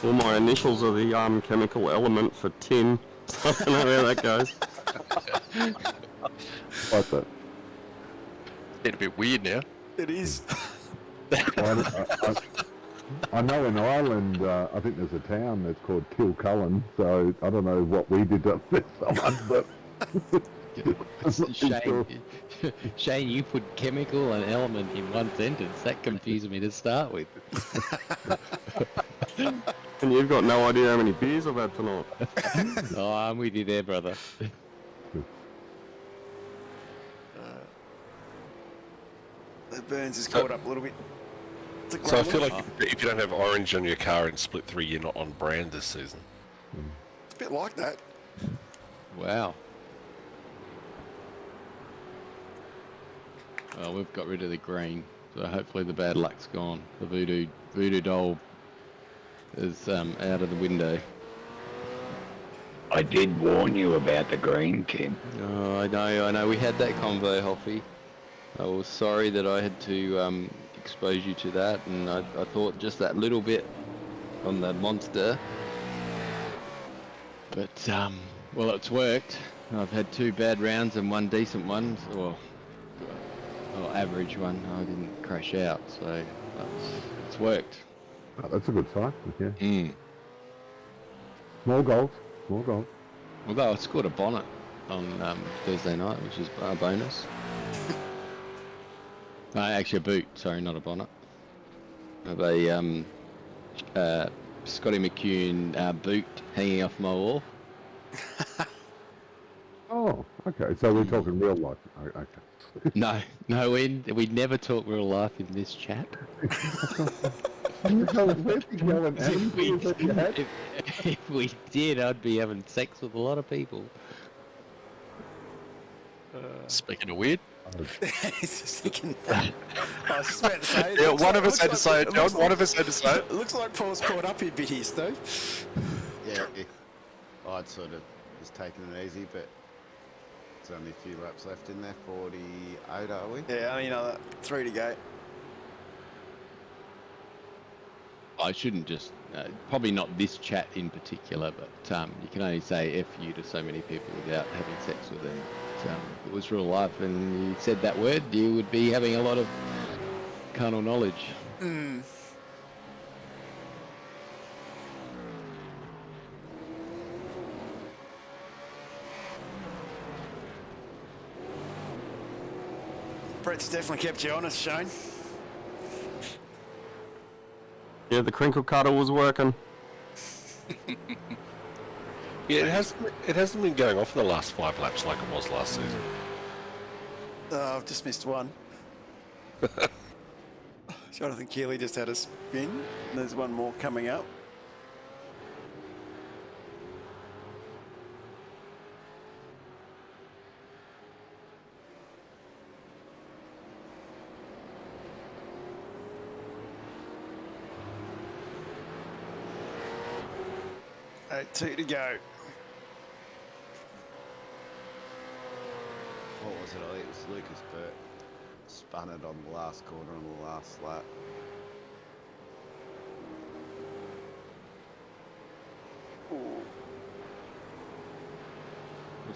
[SPEAKER 11] All my initials are the chemical element for tin. I don't know where that goes.
[SPEAKER 10] What's that?
[SPEAKER 6] It's a bit weird now.
[SPEAKER 2] It is.
[SPEAKER 10] I know in Ireland, I think there's a town that's called Kilcullen, so I don't know what we did up with someone, but...
[SPEAKER 7] Shane, you put chemical and element in one sentence. That confused me to start with.
[SPEAKER 11] And you've got no idea how many beers I've had tonight.
[SPEAKER 7] Oh, I'm with you there, brother.
[SPEAKER 2] Burns is caught up a little bit.
[SPEAKER 5] So I feel like if you don't have orange on your car in Split 3, you're not on brand this season.
[SPEAKER 2] It's a bit like that.
[SPEAKER 7] Wow. Well, we've got rid of the green, so hopefully the bad luck's gone. The voodoo doll is out of the window.
[SPEAKER 8] I did warn you about the green, Tim.
[SPEAKER 7] Oh, I know. We had that convo, Hoffy. I was sorry that I had to expose you to that, and I thought just that little bit on the monster. But, well, it's worked. I've had 2 bad rounds and 1 decent one, or average one. I didn't crash out, so it's worked.
[SPEAKER 10] Oh, that's a good sign, yeah.
[SPEAKER 7] Mm.
[SPEAKER 10] Small goals, small goals.
[SPEAKER 7] Although I scored a bonnet on Thursday night, which is a bonus. Actually a boot, sorry, not a bonnet. Of a Scotty McCune boot hanging off my wall.
[SPEAKER 10] Oh, okay, so we're talking real life. Okay.
[SPEAKER 7] No, we never talk real life in this chat. If we did, I'd be having sex with a lot of people.
[SPEAKER 6] Speaking of weird.
[SPEAKER 2] He's just thinking that. I was just about to say it.
[SPEAKER 6] Yeah, one of us had to say it, John. One of us had to say it.
[SPEAKER 2] It looks like Paul's caught up a bit here, Steve.
[SPEAKER 3] Yeah, I'd sort of just taken it easy, but there's only a few laps left in there. 48, are we?
[SPEAKER 2] Yeah, only another 3 to go.
[SPEAKER 7] I shouldn't just, probably not this chat in particular, but you can only say F you to so many people without having sex with them. If it was real life and you said that word, you would be having a lot of carnal knowledge.
[SPEAKER 2] Mm. Brett's definitely kept you honest, Shane.
[SPEAKER 11] Yeah, the crinkle cutter was working.
[SPEAKER 5] Yeah, it hasn't been going off in the last 5 laps like it was last season.
[SPEAKER 2] I've just missed one. Jonathan Keeley just had a spin. There's one more coming up. Two to go.
[SPEAKER 3] What was it? I think it was Lucas Burt spun it on the last corner on the last lap.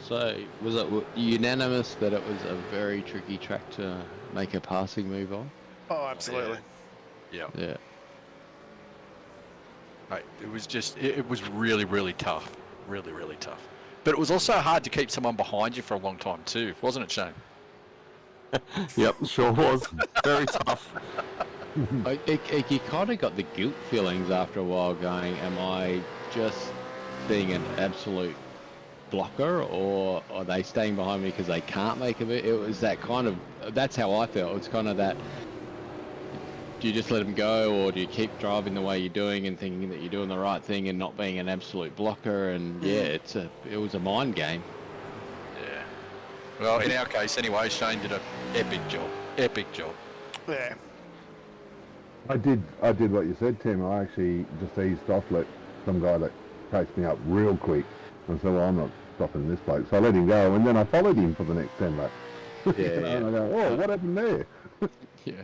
[SPEAKER 7] So, was it unanimous that it was a very tricky track to make a passing move on?
[SPEAKER 2] Oh, absolutely.
[SPEAKER 6] Yeah.
[SPEAKER 7] Yeah.
[SPEAKER 6] Right. It was just, it was really, really tough. Really, really tough. But it was also hard to keep someone behind you for a long time too, wasn't it, Shane?
[SPEAKER 11] Yep, sure was. Very tough.
[SPEAKER 7] You kind of got the guilt feelings after a while going, am I just being an absolute blocker, or are they staying behind me because they can't make a bit? It was that kind of, that's how I felt. It's kind of that, do you just let them go, or do you keep driving the way you're doing and thinking that you're doing the right thing and not being an absolute blocker? And yeah, it was a mind game.
[SPEAKER 6] Yeah. Well, in our case anyway, Shane did an epic job. Epic job.
[SPEAKER 2] Yeah.
[SPEAKER 10] I did what you said, Tim. I actually just eased off, let some guy that chased me up real quick, and said, well, I'm not stopping this bloke. So I let him go, and then I followed him for the next 10 laps.
[SPEAKER 7] Yeah,
[SPEAKER 10] And I go, oh, what happened there?
[SPEAKER 7] Yeah.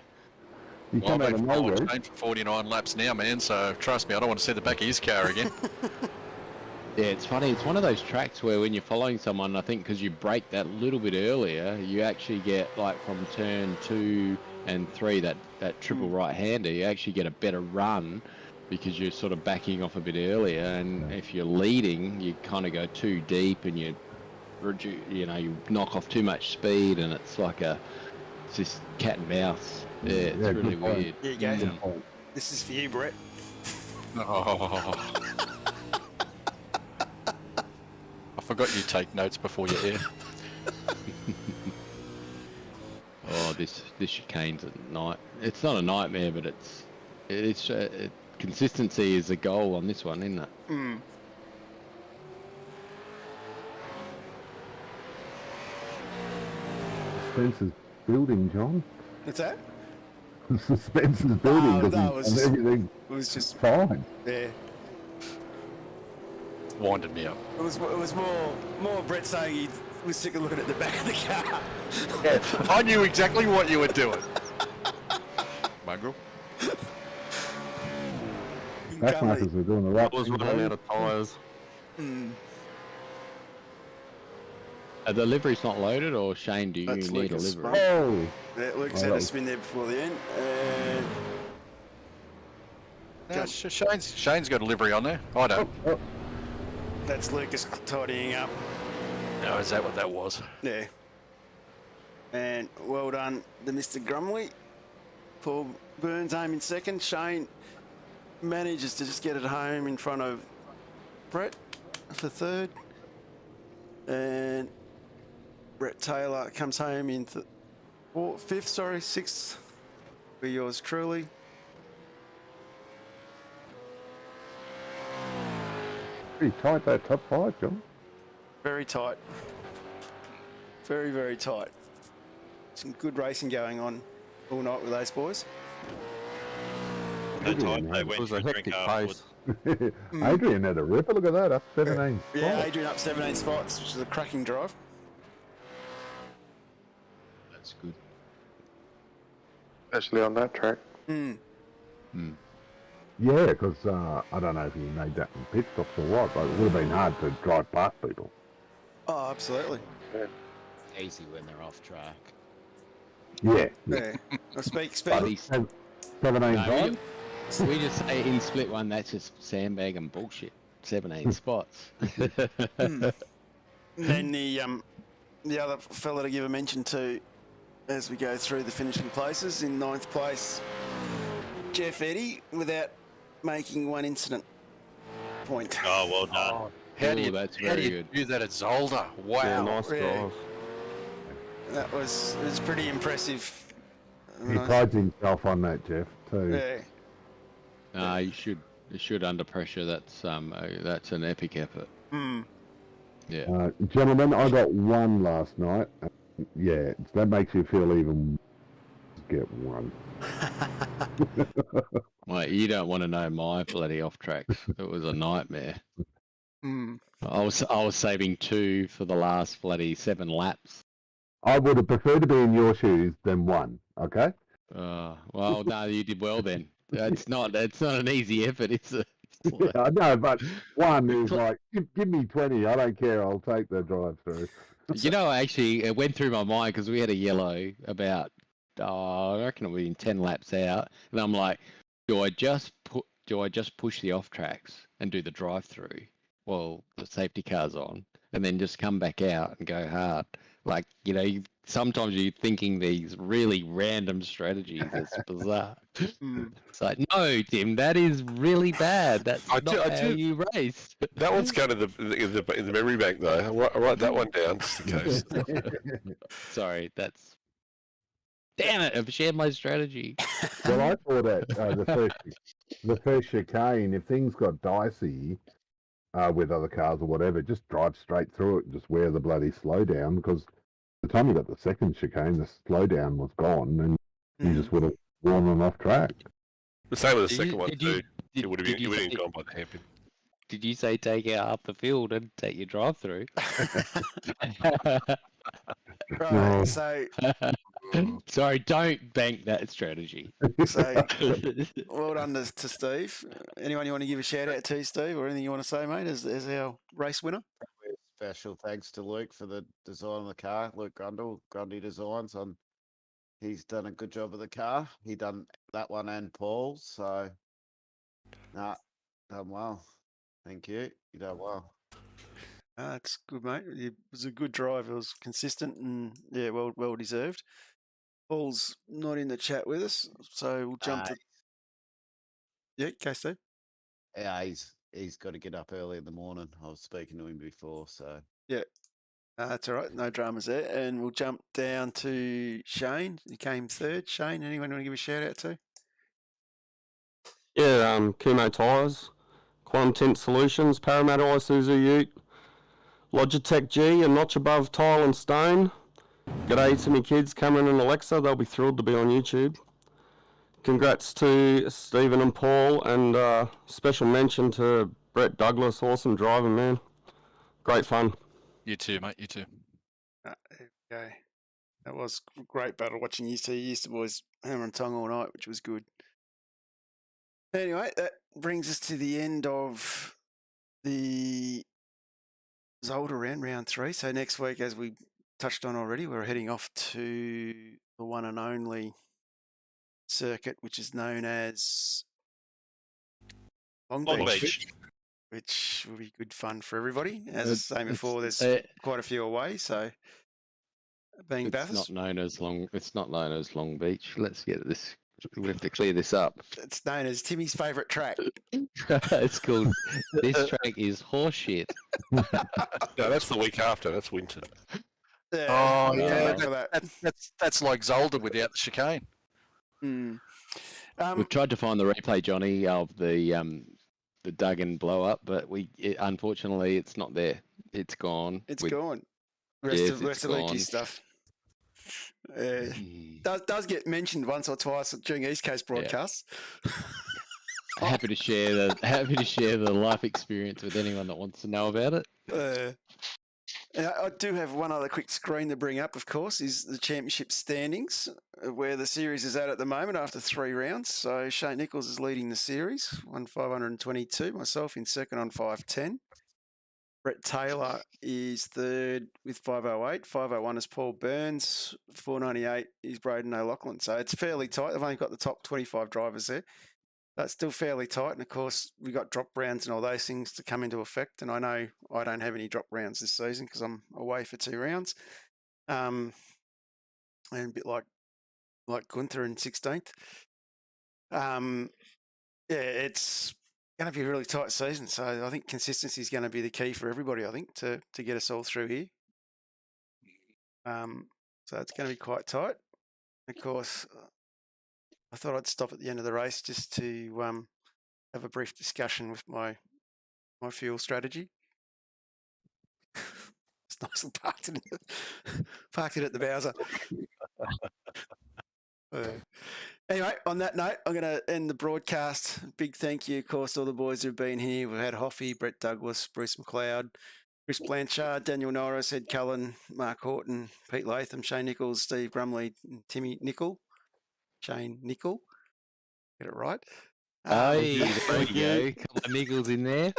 [SPEAKER 10] You
[SPEAKER 6] Well,
[SPEAKER 10] come out
[SPEAKER 6] I've
[SPEAKER 10] of
[SPEAKER 6] been following
[SPEAKER 10] nowhere.
[SPEAKER 6] Shane for 49 laps now, man, so trust me, I don't want to see the back of his car again.
[SPEAKER 7] Yeah, it's funny. It's one of those tracks where when you're following someone, I think because you brake that little bit earlier, you actually get, like, from turn 2 and 3, that triple right-hander, you actually get a better run because you're sort of backing off a bit earlier. And if you're leading, you kind of go too deep and you knock off too much speed, and it's like it's this cat and mouse. Yeah, it's really weird.
[SPEAKER 2] Here you go. This is for you, Brett.
[SPEAKER 6] Oh. I forgot you take notes before you air.
[SPEAKER 7] Oh, this chicane's a night. It's not a nightmare, but it's consistency is the goal on this one, isn't it?
[SPEAKER 2] Mm.
[SPEAKER 10] Suspense is building, John.
[SPEAKER 2] What's that?
[SPEAKER 10] Suspense is building.
[SPEAKER 2] No, it was just,
[SPEAKER 10] everything
[SPEAKER 2] it was just
[SPEAKER 10] fine.
[SPEAKER 2] Yeah.
[SPEAKER 6] Winded me up.
[SPEAKER 2] It was more Brett saying he was sick of looking at the back of the car.
[SPEAKER 6] Yeah, I knew exactly what you were doing. Mongrel.
[SPEAKER 10] Backmarkers were doing the right
[SPEAKER 11] I was
[SPEAKER 10] thing.
[SPEAKER 11] running out of tyres.
[SPEAKER 2] Mm.
[SPEAKER 7] The livery's not loaded, or Shane, do you
[SPEAKER 2] That's
[SPEAKER 7] need
[SPEAKER 2] Lucas'
[SPEAKER 7] a livery?
[SPEAKER 2] spot.
[SPEAKER 10] Oh!
[SPEAKER 2] Yeah, Luke's had a spin there before the end.
[SPEAKER 6] No, Shane's got a livery on there. I don't.
[SPEAKER 2] That's Lucas tidying up.
[SPEAKER 6] No, is that what that was?
[SPEAKER 2] Yeah. And well done to Mr. Grumley. Paul Burns home in second. Shane manages to just get it home in front of Brett for third. And Brett Taylor comes home in sixth for yours truly.
[SPEAKER 10] Pretty tight, that top 5, John.
[SPEAKER 2] Very tight. Very, very tight. Some good racing going on all night with those boys.
[SPEAKER 9] No time, they
[SPEAKER 10] It
[SPEAKER 9] went
[SPEAKER 11] was
[SPEAKER 9] for
[SPEAKER 11] a
[SPEAKER 9] a drink
[SPEAKER 11] hectic
[SPEAKER 9] afterwards.
[SPEAKER 11] pace.
[SPEAKER 10] Adrian had a ripper. Look at that, up 17 spots.
[SPEAKER 2] Yeah, Adrian up 17 spots, which is a cracking drive.
[SPEAKER 7] That's good.
[SPEAKER 12] Especially on that track.
[SPEAKER 2] Mm.
[SPEAKER 10] Yeah, because I don't know if he made that in pit stops or what, but it would have been hard to drive past people.
[SPEAKER 2] Oh, absolutely.
[SPEAKER 3] Easy when they're off track.
[SPEAKER 10] Yeah.
[SPEAKER 2] Yeah. I speak.
[SPEAKER 7] But he's,
[SPEAKER 10] 17
[SPEAKER 7] no,
[SPEAKER 10] times?
[SPEAKER 7] we just say in split one, that's just sandbag and bullshit. 17 spots.
[SPEAKER 2] And then the other fella to give a mention to as we go through the finishing places. In 9th place, Jeff Eddy, without making one incident point.
[SPEAKER 9] Oh, well done.
[SPEAKER 6] How do
[SPEAKER 7] Ooh,
[SPEAKER 6] you,
[SPEAKER 7] that's
[SPEAKER 6] how do
[SPEAKER 7] very
[SPEAKER 6] you
[SPEAKER 7] good.
[SPEAKER 6] do that at Zolder? Wow.
[SPEAKER 11] Yeah, nice
[SPEAKER 2] Yeah.
[SPEAKER 11] drive.
[SPEAKER 2] That was pretty impressive.
[SPEAKER 10] He prides himself on that, Jeff, too.
[SPEAKER 2] Yeah.
[SPEAKER 7] You should under pressure. That's an epic effort.
[SPEAKER 2] Hmm.
[SPEAKER 7] Yeah.
[SPEAKER 10] Gentlemen, I got one last night. Yeah, that makes you feel even. Get one.
[SPEAKER 7] Well, you don't want to know my bloody off tracks. It was a nightmare.
[SPEAKER 2] Hmm.
[SPEAKER 7] I was saving 2 for the last bloody 7 laps.
[SPEAKER 10] I would have preferred to be in your shoes than one. Okay.
[SPEAKER 7] Well, no, you did well then. It's not an easy effort. It's
[SPEAKER 10] Yeah, I know, but one is like, give me 20. I don't care. I'll take the drive through.
[SPEAKER 7] You know, actually, it went through my mind because we had a yellow about, I reckon it was in 10 laps out, and I'm like, do I just push the off tracks and do the drive through while the safety car's on, and then just come back out and go hard? Like, you know, sometimes you're thinking these really random strategies. It's bizarre. It's like, no, Tim, that is really bad. That's not how you raced.
[SPEAKER 5] That one's kind of in the memory bank, though. I'll write that one down just in case.
[SPEAKER 7] Sorry, that's... Damn it, I've shared my strategy.
[SPEAKER 10] Well, I thought that the first chicane, if things got dicey with other cars or whatever, just drive straight through it and just wear the bloody slowdown, because the time you got the second chicane, the slowdown was gone and you just would have worn them off track.
[SPEAKER 5] The same with the second one,
[SPEAKER 7] did
[SPEAKER 5] too.
[SPEAKER 7] you-
[SPEAKER 5] It would have
[SPEAKER 7] did
[SPEAKER 5] been,
[SPEAKER 7] you say-
[SPEAKER 5] gone by the hairpin.
[SPEAKER 7] Did you say take out half the field and take your drive through?
[SPEAKER 2] Right. So
[SPEAKER 7] Sorry, don't bank that strategy.
[SPEAKER 2] well done to Steve. Anyone you want to give a shout out to, Steve, or anything you want to say, mate, as our race winner?
[SPEAKER 3] Special thanks to Luke for the design of the car. Luke Grundy Designs. He's done a good job of the car. He done that one and Paul. So, done well. Thank you. You done well.
[SPEAKER 2] That's good, mate. It was a good drive. It was consistent and yeah, well deserved. Paul's not in the chat with us, so we'll jump to. Yeah, go Steve.
[SPEAKER 3] Yeah, he's got to get up early in the morning. I was speaking to him before, so
[SPEAKER 2] yeah. That's all right. No dramas there. And we'll jump down to Shane. He came third. Shane, anyone want to give a shout out to?
[SPEAKER 11] Yeah, Kumo Tyres, Quantum Tint Solutions, Parramatta Isuzu Ute, Logitech G, a notch above Tile and Stone. G'day to me kids, Cameron and Alexa. They'll be thrilled to be on YouTube. Congrats to Stephen and Paul, and special mention to Brett Douglas. Awesome driving, man. Great fun.
[SPEAKER 6] You too, mate. You too.
[SPEAKER 2] There we go. That was a great battle watching you two. You used to boys hammer and tongue all night, which was good. Anyway, that brings us to the end of the Zolder round 3. So next week, as we touched on already, we're heading off to the one and only circuit, which is known as Long Beach, which will be good fun for everybody. As I was saying before, there's quite a few away, so being Bathurst.
[SPEAKER 7] It's not known as Long Beach. Let's get this. We have to clear this up.
[SPEAKER 2] It's known as Timmy's favourite track.
[SPEAKER 7] It's called. This track is horseshit.
[SPEAKER 5] No, that's the week after. That's Winton.
[SPEAKER 6] Oh yeah, that's like Zolder without the chicane.
[SPEAKER 7] We've tried to find the replay, Johnny, of the Duggan blow up, but unfortunately it's not there. It's gone.
[SPEAKER 2] It's gone. Rest of Lukey's stuff. Does get mentioned once or twice during East Coast broadcasts.
[SPEAKER 7] Yeah. Happy to share the life experience with anyone that wants to know about it.
[SPEAKER 2] I do have one other quick screen to bring up, of course, is the championship standings, where the series is at the moment after 3 rounds. So Shane Nichols is leading the series, 1,522. Myself in second on 510. Brett Taylor is third with 508. 501 is Paul Burns. 498 is Braden O'Loughlin. So it's fairly tight. They've only got the top 25 drivers there. That's still fairly tight. And of course, we've got drop rounds and all those things to come into effect. And I know I don't have any drop rounds this season because I'm away for 2 rounds. And a bit like Gunther in 16th. It's going to be a really tight season. So I think consistency is going to be the key for everybody, I think, to get us all through here. So it's going to be quite tight. Of course, I thought I'd stop at the end of the race just to have a brief discussion with my fuel strategy. It's nicely parked it at the Bowser. Anyway, on that note, I'm going to end the broadcast. Big thank you, of course, to all the boys who've been here. We've had Hoffy, Brett Douglas, Bruce McLeod, Chris Blanchard, Daniel Norris, Ed Cullen, Mark Horton, Pete Latham, Shane Nichols, Steve Grumley, and Timmy Nicol. Shane Nicol. Get it right.
[SPEAKER 7] Hey, there we go. Couple of niggles in there.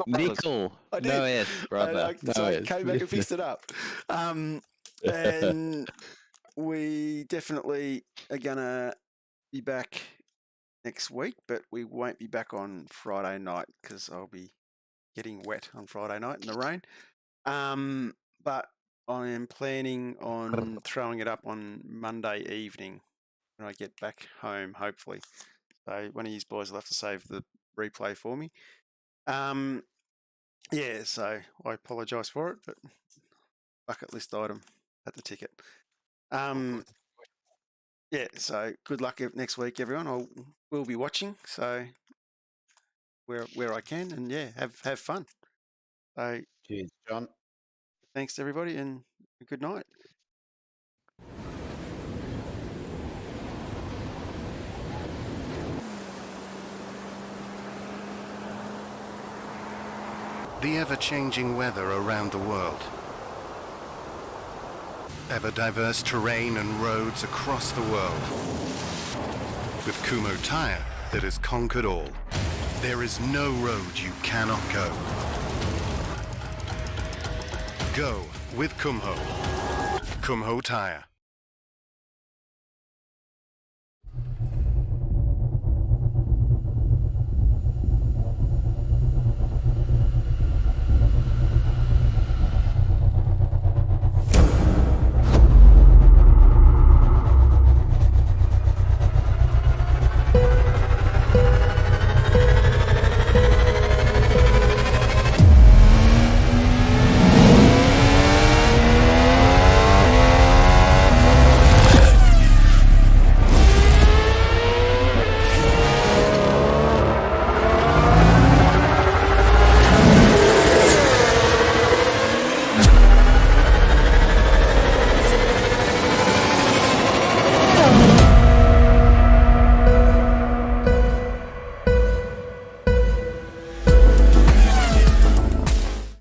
[SPEAKER 7] Nickel. No S, brother.
[SPEAKER 2] So I came back and fixed it up. And we definitely are going to be back next week, but we won't be back on Friday night because I'll be getting wet on Friday night in the rain. But I am planning on throwing it up on Monday evening when I get back home, hopefully. So one of you boys will have to save the replay for me. So I apologise for it, but bucket list item at the ticket. So good luck next week, everyone. We'll be watching, so where I can, and have fun. So
[SPEAKER 3] cheers, John.
[SPEAKER 2] Thanks to everybody, and good night.
[SPEAKER 1] The ever-changing weather around the world. Ever-diverse terrain and roads across the world. With Kumho Tire that has conquered all. There is no road you cannot go. Go with Kumho. Kumho Tire.